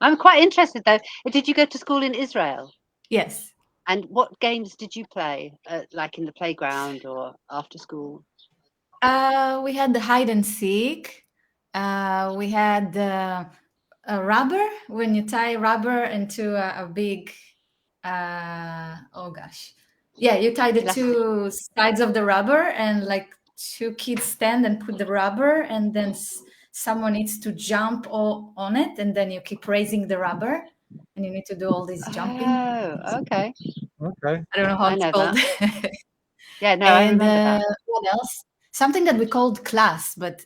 I'm quite interested though. Did you go to school in Israel? Yes. And what games did you play, like in the playground or after school? We had the hide and seek. We had a rubber, when you tie rubber into a big, oh gosh. Yeah, you tie the two sides of the rubber and like two kids stand and put the rubber and then someone needs to jump on it and then you keep raising the rubber and you need to do all this jumping. Oh, okay. Okay. I don't know how it's called. Yeah, no, I remember that. What else? Something that we called class, but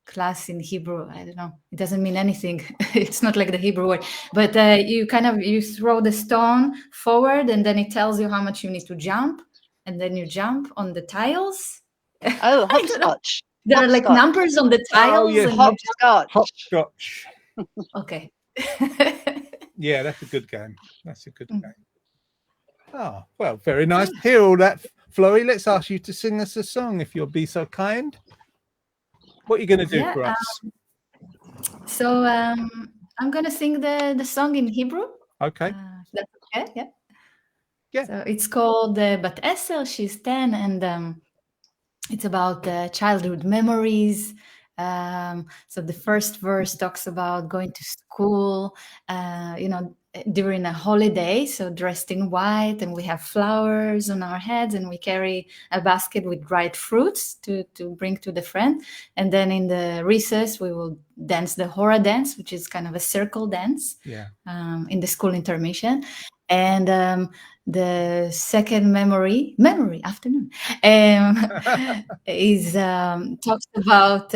class in Hebrew, I don't know. It doesn't mean anything. It's not like the Hebrew word. But you throw the stone forward and then it tells you how much you need to jump. And then you jump on the tiles. Oh, hopscotch. There are like numbers on the tiles. Oh, yeah, hopscotch. Okay. Yeah, that's a good game. Oh, well, very nice to hear all that. Florrie, let's ask you to sing us a song if you'll be so kind. What are you going to do for us? So I'm going to sing the song in Hebrew. Okay. That's okay, yeah. So it's called Bat Eser, she's 10, and it's about childhood memories. So the first verse talks about going to school, during a holiday, so dressed in white, and we have flowers on our heads, and we carry a basket with dried fruits to bring to the friend. And then in the recess, we will dance the Hora dance, which is kind of a circle dance in the school intermission. And the second memory afternoon is talks about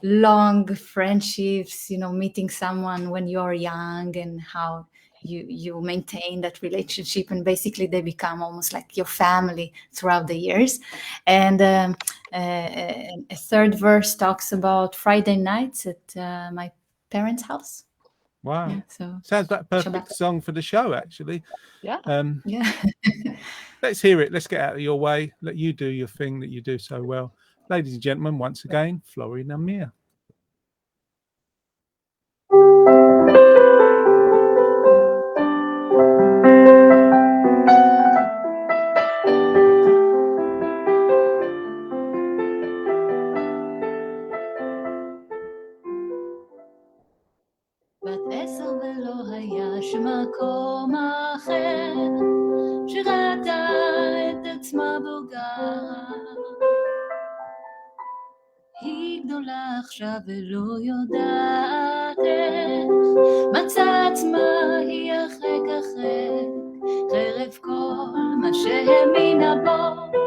long friendships, meeting someone when you're young and how you maintain that relationship, and basically they become almost like your family throughout the years. And a third verse talks about Friday nights at my parents' house. Wow. Yeah, so sounds like a perfect song for the show, actually. Yeah. Yeah. Let's hear it. Let's get out of your way. Let you do your thing that you do so well. Ladies and gentlemen, once again, Florian Amir. בת 10 ולא היה שום מקום אחר שראתה את עצמה בו גרה. היא גדולה עכשיו ולא יודעת איך מצאה עצמה היא הרחק הרחק חרף כל מה שהאמינה בו.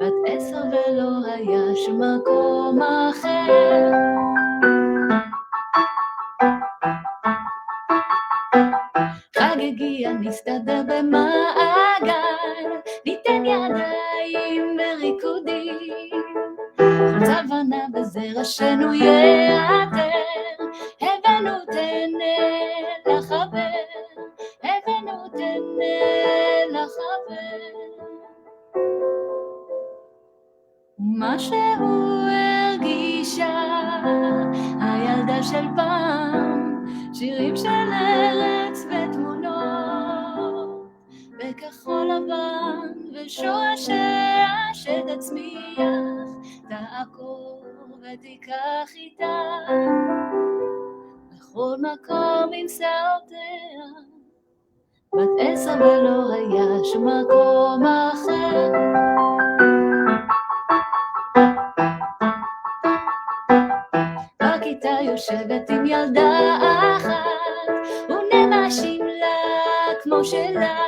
בת 10 ולא היה שום מקום אחר. חגגי נסתדר במעגל, ניתן ידיים בריקודים, חולצה לבנה בזרע ראשנו יעטר, הבאנו תנה לחבר, הבאנו תנה לחבר. משהו הרגישה הילדה של פעם, שירים של ארץ ותמונות בכחול לבן ושועשע שתצמיח תעקור ותיקח איתה בכל מקום עם שעותיה. בת 10 ולא היה שום מקום אחר. בכיתה יושבת עם ילדה אחת ונמשים לה כמו שלה,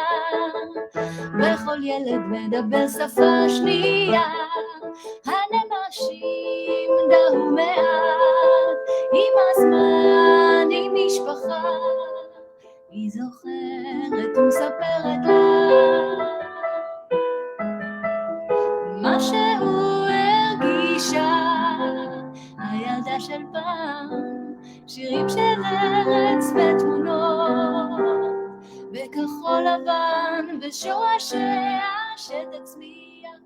וכל ילד מדבר שפה שנייה, הנמשים דהו מעט, עם הזמן, עם משפחה, היא זוכרת ומספרת לה מה שהוא הרגישה הילדה של פעם, שירים של ארץ ותמונות בכחול לבן ושועשע שתצמיח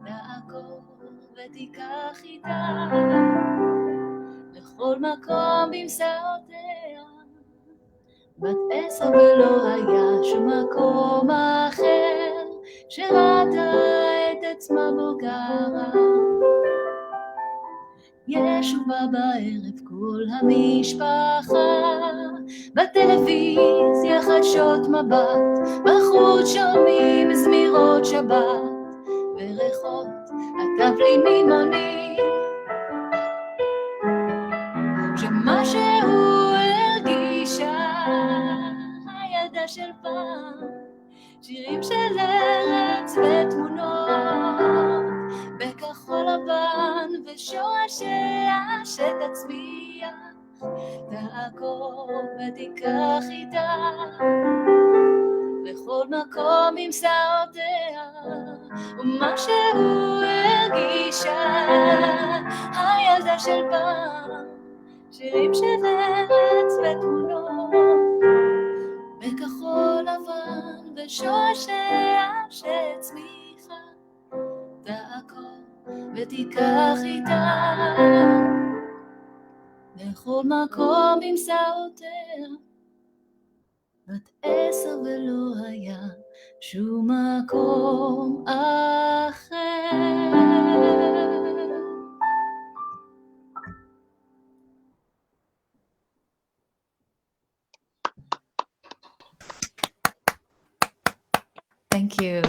תעקור ותיקח איתה לכל מקום עם שעותיה. בת 10 ולא היה שום מקום אחר שראתה את עצמה בו גרה. ישובה בערב כל המשפחה, בטלוויזיה חדשות מבט, בחוץ שומעים זמירות שבת, וריחות התבלינים עונים שמשהו הרגישה הילדה של פעם, שירים של ארץ ותמונות בכחול לבן ושועשע שתצמיח תעקור ותיקח איתה לכל מקום עם שעותיה. ומה שהוא הרגישה הילדה של פעם, שירים של ארץ ותמונות בכחול לבן ושועשע שצמיחה תעקור ותיקח איתה לכל מקום עם שעותיה. בת 10 ולא היה שום מקום אחר. Thank you.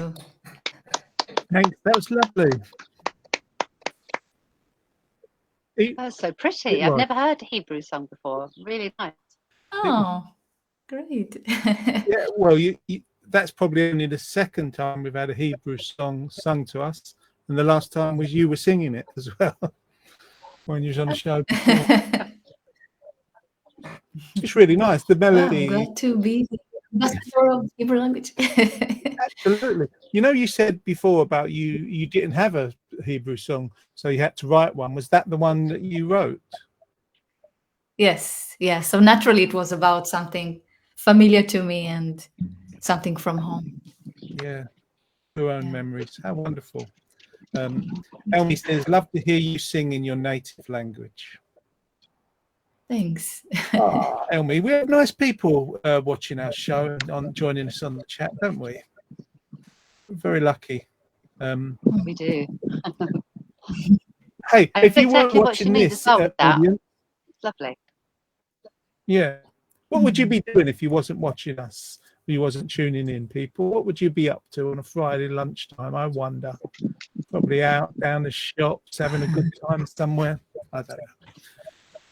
Thanks, that was lovely. That's so pretty. I've never heard a Hebrew song before. Really nice. Oh, great. Yeah, well, that's probably only the second time we've had a Hebrew song sung to us, and the last time was you were singing it as well when you was on the show before. It's really nice. The Well, I'm melody. glad to be ambassador of Hebrew language. Absolutely. You know, you said before about you didn't have a Hebrew song, so you had to write one. Was that the one that you wrote? Yes, yeah. So naturally, it was about something familiar to me and something from home. Yeah, your own Yeah. memories. How wonderful. Elmi says, love to hear you sing in your native language. Thanks. Oh, Elmi, we have nice people watching our show and joining us on the chat, don't we? We're very lucky. We do. Hey, I if know you weren't exactly what you watching mean as this well with that. audience, It's lovely. yeah, what would you be doing if you wasn't watching us? You wasn't tuning in, people? What would you be up to on a Friday lunchtime? I wonder. Probably out down the shops, having a good time somewhere. I don't know.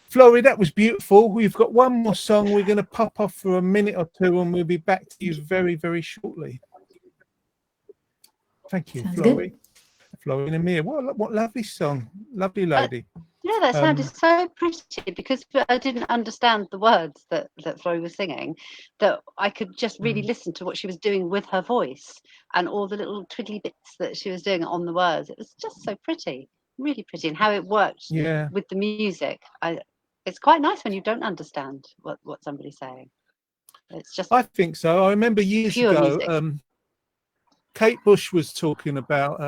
Florrie, that was beautiful. We've got one more song. We're going to pop off for a minute or two, and we'll be back to you very, very shortly. Thank you, Sounds Florrie. good. Florrie and Amir. What lovely song. Lovely lady. Yeah, that sounded so pretty because I didn't understand the words that Florrie was singing, that I could just really listen to what she was doing with her voice and all the little twiddly bits that she was doing on the words. It was just so pretty, really pretty, and how it worked with the music. It's quite nice when you don't understand what somebody's saying. It's just, I think so. I remember years ago, music. Kate Bush was talking about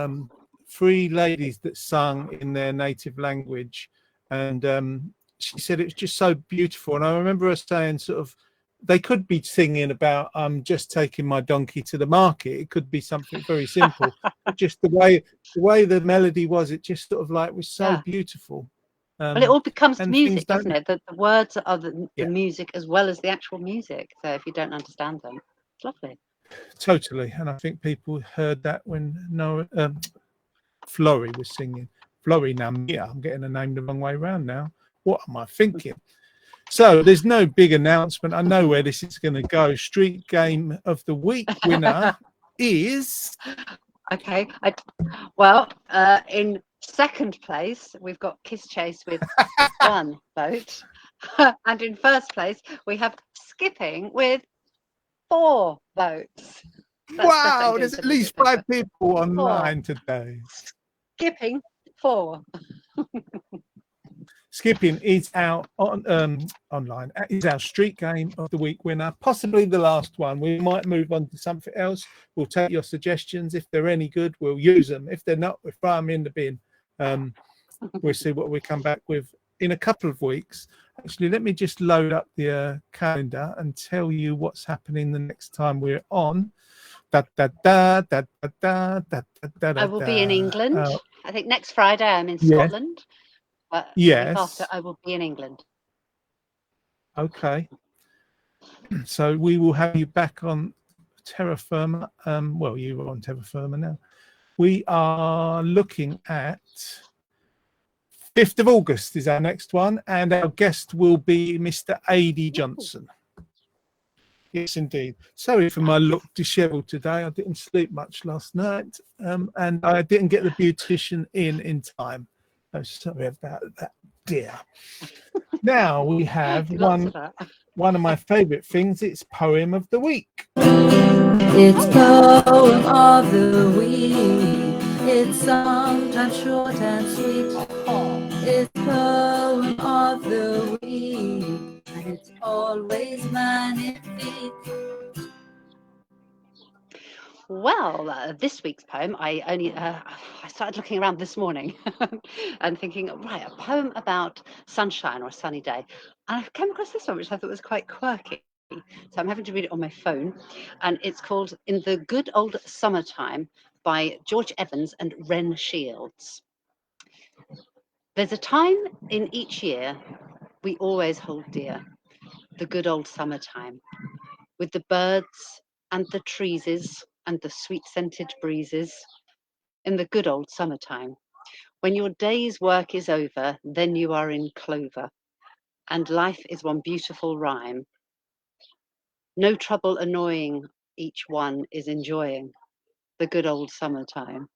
3 ladies that sung in their native language, and she said it was just so beautiful. And I remember her saying, sort of, they could be singing about "I'm just taking my donkey to the market." It could be something very simple, but just the way the melody was, it just sort of like was so beautiful. Well, it all becomes and music, things doesn't it? The words are the music as well as the actual music. So if you don't understand them, it's lovely. Totally. And I think people heard that when Florrie was singing. Florrie Namia. I'm getting the name the wrong way around now. What am I thinking? So there's no big announcement. I know where this is going to go. Street Game of the Week winner is... Okay. Well, in second place, we've got Kiss Chase with 1 vote. And in first place, we have Skipping with 4 votes. Wow, there's at least 5 people online today. Skipping 4. Skipping is our online. Is our Street Game of the Week winner, possibly the last one. We might move on to something else. We'll take your suggestions. If they're any good, we'll use them. If they're not, we'll throw them in the bin. We'll see what we come back with in a couple of weeks. Actually, let me just load up the calendar and tell you what's happening the next time we're on. I will be in England. I think next Friday I'm in Scotland. But the week after I will be in England. Okay. So we will have you back on Terra Firma. Well, you are on Terra Firma now. We are looking at 5th of August is our next one, and our guest will be Mr. A.D. Johnson. Yes, indeed. Sorry for my look dishevelled today. I didn't sleep much last night, and I didn't get the beautician in time. I'm sorry about that, dear. Now we have one of my favourite things. It's Poem of the Week. It's Poem of the Week. It's sometimes short and sweet. It's Poem of the Week. And it's always magnifique. Well, this week's poem, I started looking around this morning and thinking, right, a poem about sunshine or a sunny day. And I came across this one, which I thought was quite quirky. So I'm having to read it on my phone. And it's called In the Good Old Summertime by George Evans and Wren Shields. There's a time in each year we always hold dear, the good old summertime, with the birds and the treeses and the sweet-scented breezes, in the good old summertime. When your day's work is over, then you are in clover, and life is one beautiful rhyme. No trouble annoying, each one is enjoying the good old summertime.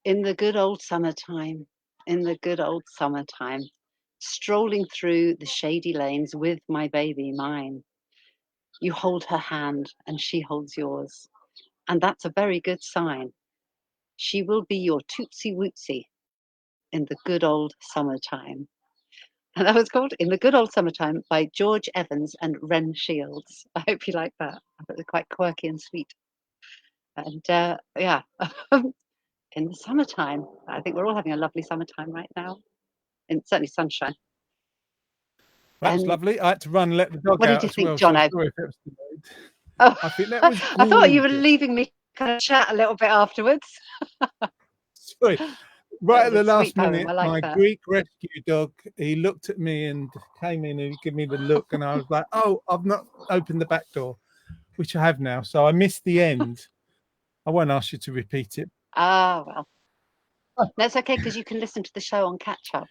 In the good old summertime, in the good old summertime, strolling through the shady lanes with my baby, mine. You hold her hand and she holds yours, and that's a very good sign. She will be your Tootsie Wootsie in the good old summertime. And that was called In the Good Old Summertime by George Evans and Ren Shields. I hope you like that. I thought it was quite quirky and sweet. And yeah, in the summertime. I think we're all having a lovely summertime right now, and certainly sunshine. That's lovely. I had to run and let the dog what out did you as think, well. John? So sorry if it was delayed. Oh, I think that was I thought you were gorgeous. leaving me kind of chat a little bit afterwards. Sorry. Right at the was a last sweet poem. minute, I like my that. Greek rescue dog, he looked at me and came in and gave me the look, and I was like, oh, I've not opened the back door, which I have now. So I missed the end. I won't ask you to repeat it. Ah, well. That's okay, because you can listen to the show on catch up.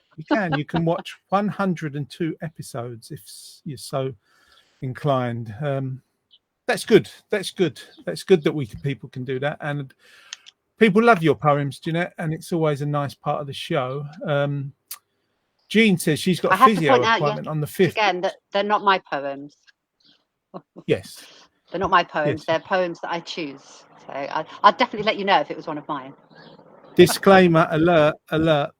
You can watch 102 episodes if you're so inclined. That's good. That's good that people can do that, and people love your poems, Jeanette, and it's always a nice part of the show. Jean says she's got a physio appointment on the 5th. Again, that they're not my poems. Yes, they're not my poems. Yes. They're poems that I choose. So I'll definitely let you know if it was one of mine. Disclaimer alert.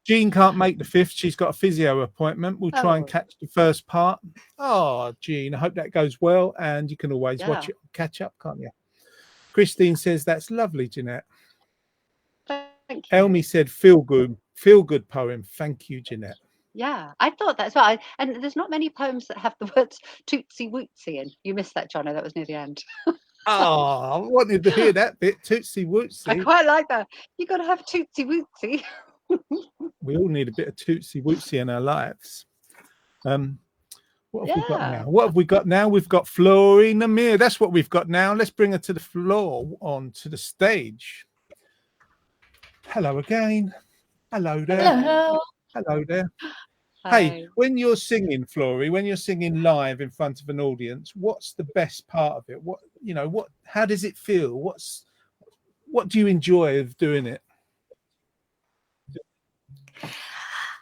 Jean can't make the 5th. She's got a physio appointment. We'll try and catch the first part. Oh, Jean, I hope that goes well, and you can always watch it, catch up, can't you? Christine says that's lovely, Jeanette. Thank you. Elmi said feel good poem. Thank you, Jeanette. Yeah, I thought that's right. And there's not many poems that have the words Tootsie Wootsie in. You missed that, Jono. That was near the end. Oh, I wanted to hear that bit. Tootsie Wootsie. I quite like that. You got to have Tootsie Wootsie. We all need a bit of Tootsie Wootsie in our lives. What have we got now? What have we got now? We've got Flory Namir. That's what we've got now. Let's bring her to the floor, onto the stage. Hello again. Hello there. Hello. Hello there. Hi. Hey, when you're singing, Flory, when you're singing live in front of an audience, what's the best part of it? How does it feel? What do you enjoy of doing it?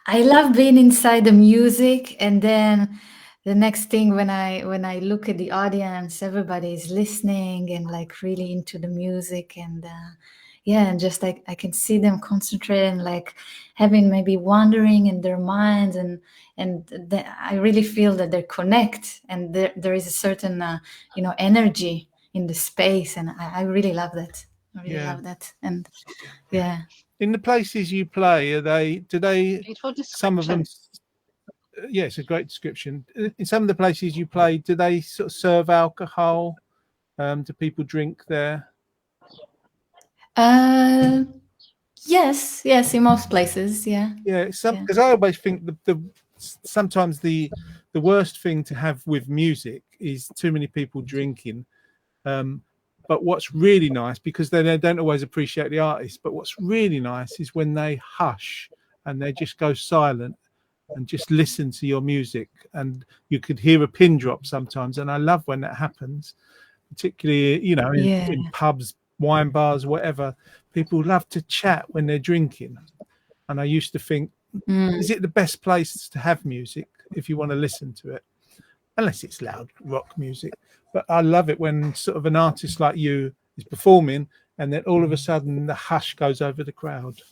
I love being inside the music, and then the next thing when I look at the audience, everybody is listening and like really into the music, and and just like I can see them concentrate and like having maybe wandering in their minds, and I really feel that they connect, and there is a certain energy in the space, and I really love that. I really love that, and yeah. In the places you play, some of them? Yeah, it's a great description. In some of the places you play, do they sort of serve alcohol? Do people drink there? Yes, in most places, yeah. Yeah, because I always think sometimes the worst thing to have with music is too many people drinking. But what's really nice, because they don't always appreciate the artist, but what's really nice is when they hush and they just go silent and just listen to your music, and you could hear a pin drop sometimes. And I love when that happens, particularly, in pubs, wine bars, whatever. People love to chat when they're drinking. And I used to think, is it the best place to have music if you want to listen to it? Unless it's loud rock music. But I love it when sort of an artist like you is performing, and then all of a sudden the hush goes over the crowd.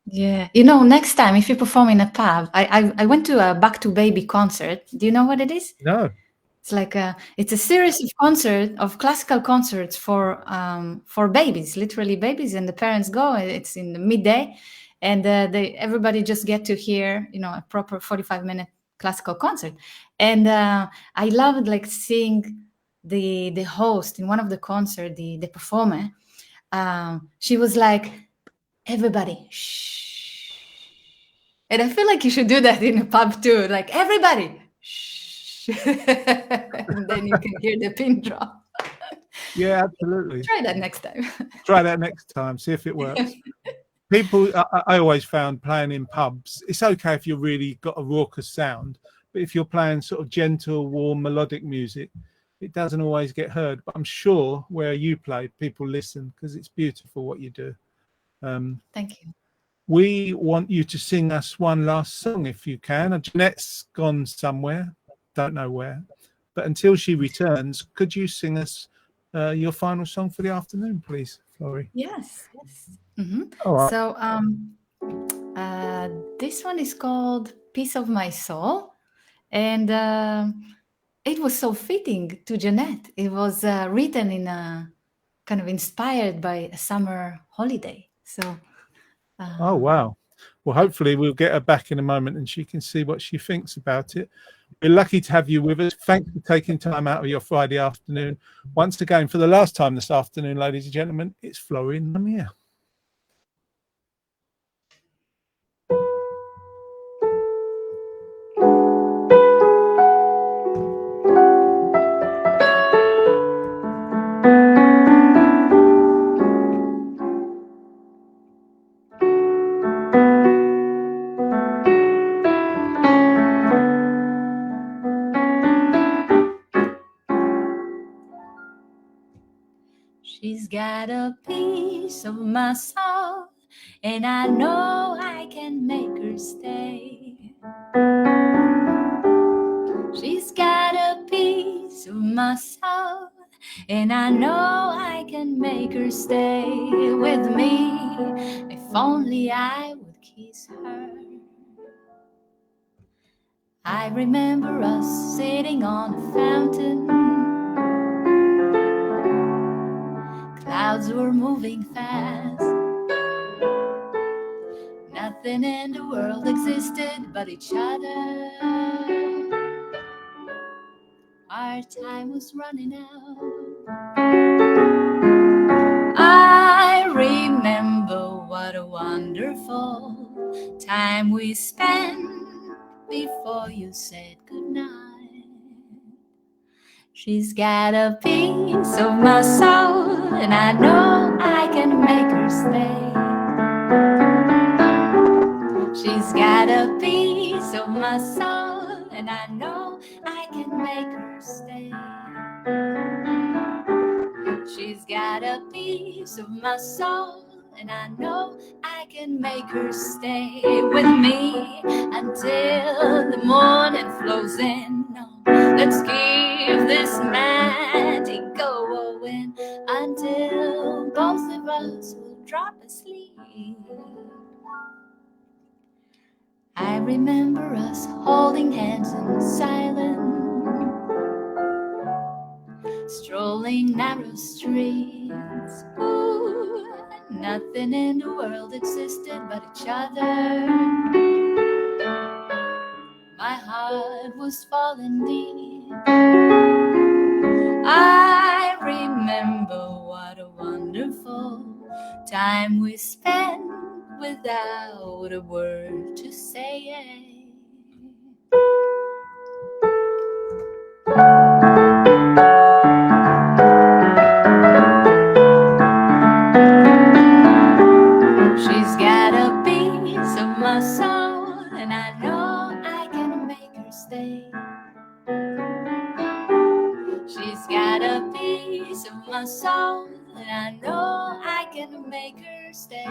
Yeah, next time if you perform in a pub, I went to a Back to Baby concert. Do you know what it is? No. It's like it's a series of classical concerts for babies, literally babies, and the parents go. It's in the midday, and everybody just get to hear a proper 45-minute classical concert. And I loved like seeing the host in one of the concert, the performer. She was like, everybody shh, and I feel like you should do that in a pub too, like everybody shh. And then you can hear the pin drop. Yeah, absolutely. Try that next time. See if it works. People, I always found playing in pubs, it's okay if you've really got a raucous sound, but if you're playing sort of gentle, warm, melodic music, it doesn't always get heard. But I'm sure where you play, people listen, because it's beautiful what you do. Thank you. we want you to sing us one last song if you can. Jeanette's gone somewhere, don't know where, but until she returns, could you sing us your final song for the afternoon, please, Florrie? Yes. Mm-hmm. All right. So this one is called Piece of My Soul, and it was so fitting to Jeanette. It was written in a kind of inspired by a summer holiday. So oh wow. Well, hopefully we'll get her back in a moment and she can see what she thinks about it. We're lucky to have you with us. Thanks for taking time out of your Friday afternoon. Once again, for the last time this afternoon, ladies and gentlemen, it's Florrie Lamia. She's got a piece of my soul, and I know I can make her stay. She's got a piece of my soul, and I know I can make her stay with me. If only I would kiss her. I remember us sitting on a fountain. Clouds were moving fast. Nothing in the world existed but each other. Our time was running out. I remember what a wonderful time we spent before you said goodnight. She's got a piece of my soul, and I know I can make her stay. She's got a piece of my soul, and I know I can make her stay. She's got a piece of my soul, and I know I can make her stay with me until the morning flows in. Let's keep this magic going until both of us will drop asleep. I remember us holding hands in silence, strolling narrow streets. Ooh, nothing in the world existed but each other. My heart was falling deep. I remember what a wonderful time we spent without a word to say. She's got a piece of my soul, and I know I can make her stay. She's got a piece of my soul, and I know I can make her stay.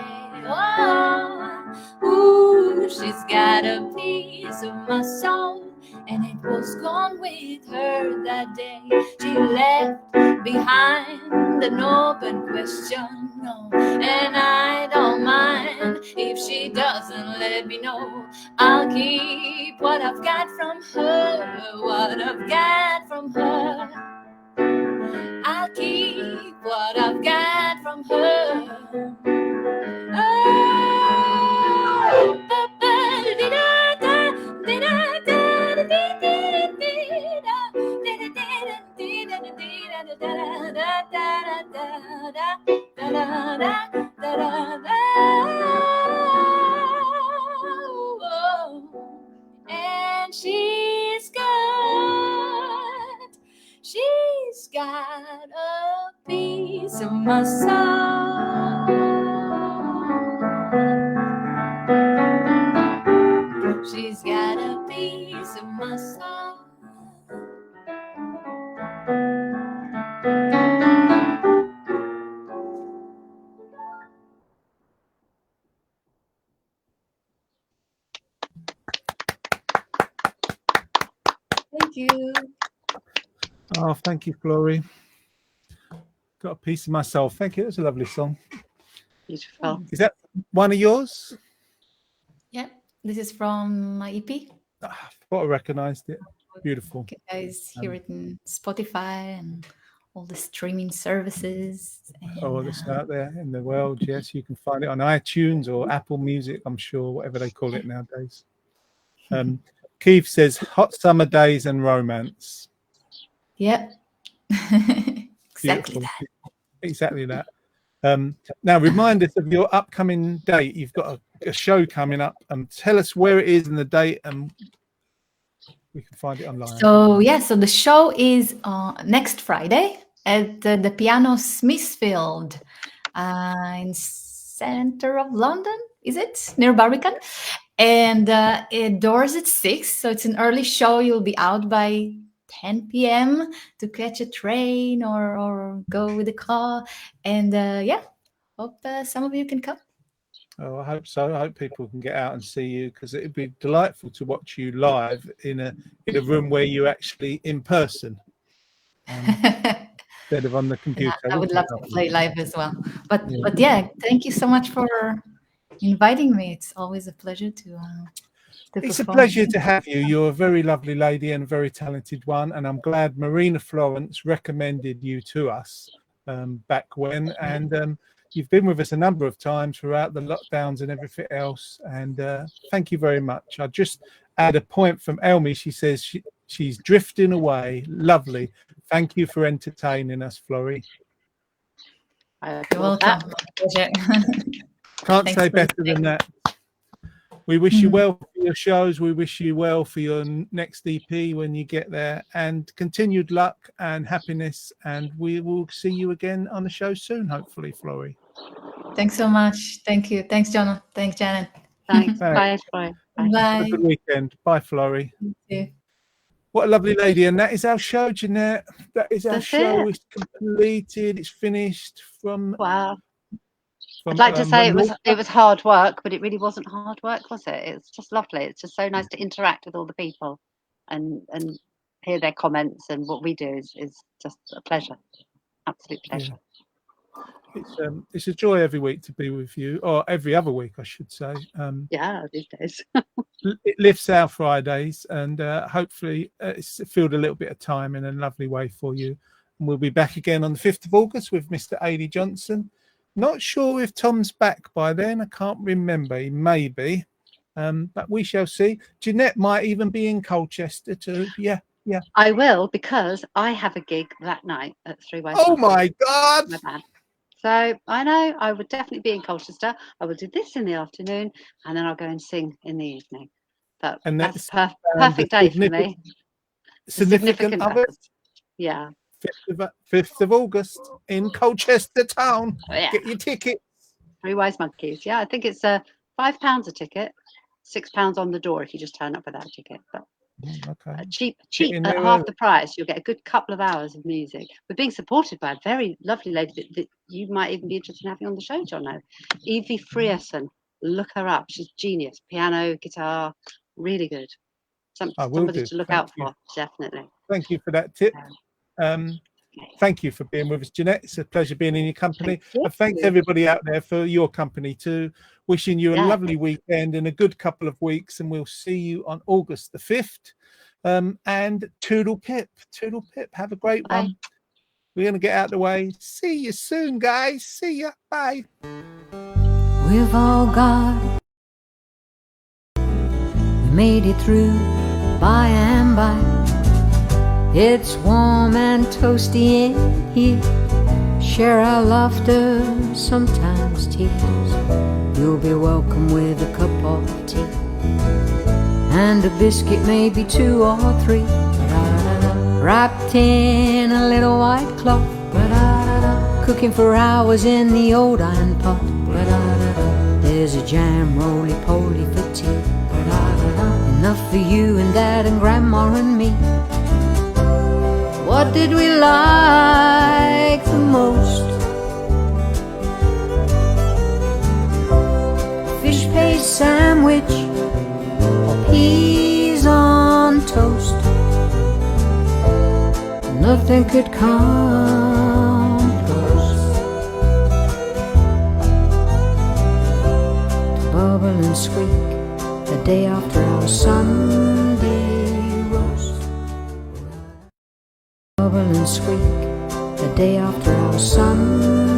Oh, ooh, she's got a piece of my soul, and it was gone with her that day. She left behind an open question, no, and I don't mind if she doesn't let me know. I'll keep what I've got from her, what I've got from her. I'll keep what I've got from her. And she's got Thank you. Oh, thank you, Flory. Got a piece of myself. Thank you. That's a lovely song. Beautiful. Is that one of yours? Yeah, this is from my EP. I thought I recognised it. Beautiful. You guys hear it in Spotify and all the streaming services. And, it's out there in the world. Yes, you can find it on iTunes or Apple Music, I'm sure, whatever they call it nowadays. Keith says, hot summer days and romance. Yeah. Exactly Beautiful. that. Exactly that. Now, remind us of your upcoming date. You've got a show coming up. Tell us where it is and the date, and we can find it online. So the show is next Friday at the Piano Smithfield in center of London. Is it near Barbican? And it doors at 6, so it's an early show. You'll be out by 10 p.m. to catch a train or go with a car. And hope some of you can come. Oh, I hope so. I hope people can get out and see you, because it'd be delightful to watch you live in a room where you're actually in person instead of on the computer. I would love to play live as well. But thank you so much for inviting me. It's always a pleasure to it's a perform. pleasure to have you. You're a very lovely lady and a very talented one, and I'm glad Marina Florence recommended you to us back when, and you've been with us a number of times throughout the lockdowns and everything else, and thank you very much. I just add a point from Elmi. She says she's drifting away. Lovely. Thank you for entertaining us, Flory. You're welcome. Can't say better than that. We wish you well for your shows. We wish you well for your next EP when you get there, and continued luck and happiness. And we will see you again on the show soon, hopefully, Flory. Thanks so much. Thank you. Thanks, John. Thanks, Janet. Thanks. Bye. Bye. Have a good weekend. Bye, Flory. Thank you. What a lovely lady. And that is our show, Jeanette. That is our show. It's completed. It's finished. Wow. I'd like to say it was hard work, but it really wasn't hard work, was it? It's just lovely. It's just so nice to interact with all the people and hear their comments, and what we do is just a pleasure. Absolute pleasure. Yeah. It's a joy every week to be with you, or every other week, I should say. These days. It lifts our Fridays, and hopefully it's filled a little bit of time in a lovely way for you. And we'll be back again on the 5th of August with Mr. Adi Johnson. Not sure if Tom's back by then. I can't remember. He may be, but we shall see. Jeanette might even be in Colchester too. Yeah. I will, because I have a gig that night at Three Ways. Oh my God! So I know I would definitely be in Colchester. I will do this in the afternoon, and then I'll go and sing in the evening. But that's a perfect day for me. Significant of it? Yeah. 5th of August in Colchester town. Oh, yeah. Get your tickets. Three Wise Monkeys. Yeah, I think it's £5 a ticket, £6 on the door if you just turn up without a ticket. But cheap at half the price. You'll get a good couple of hours of music. We're being supported by a very lovely lady that you might even be interested in having on the show, John. Evie Frierson. Look her up. She's genius. Piano, guitar, really good. Somebody to look out for, definitely. Thank you for that tip. Thank you for being with us, Jeanette. It's a pleasure being in your company. And thanks everybody out there for your company too. Wishing you a lovely weekend and a good couple of weeks, and we'll see you on August the 5th. And toodle pip. Have a great one. We're going to get out of the way. See you soon, guys. See ya. Bye. We've all got. We made it through by and by. It's warm and toasty in here. Share our laughter, sometimes tears. You'll be welcome with a cup of tea and a biscuit, maybe 2 or 3, wrapped in a little white cloth, cooking for hours in the old iron pot. There's a jam roly-poly for tea, enough for you and Dad and Grandma and me. What did we like the most? Fish paste sandwich or peas on toast? nothing could come close to bubble and squeak the day after our Sunday roast. Bubble and squeak the day after our Sunday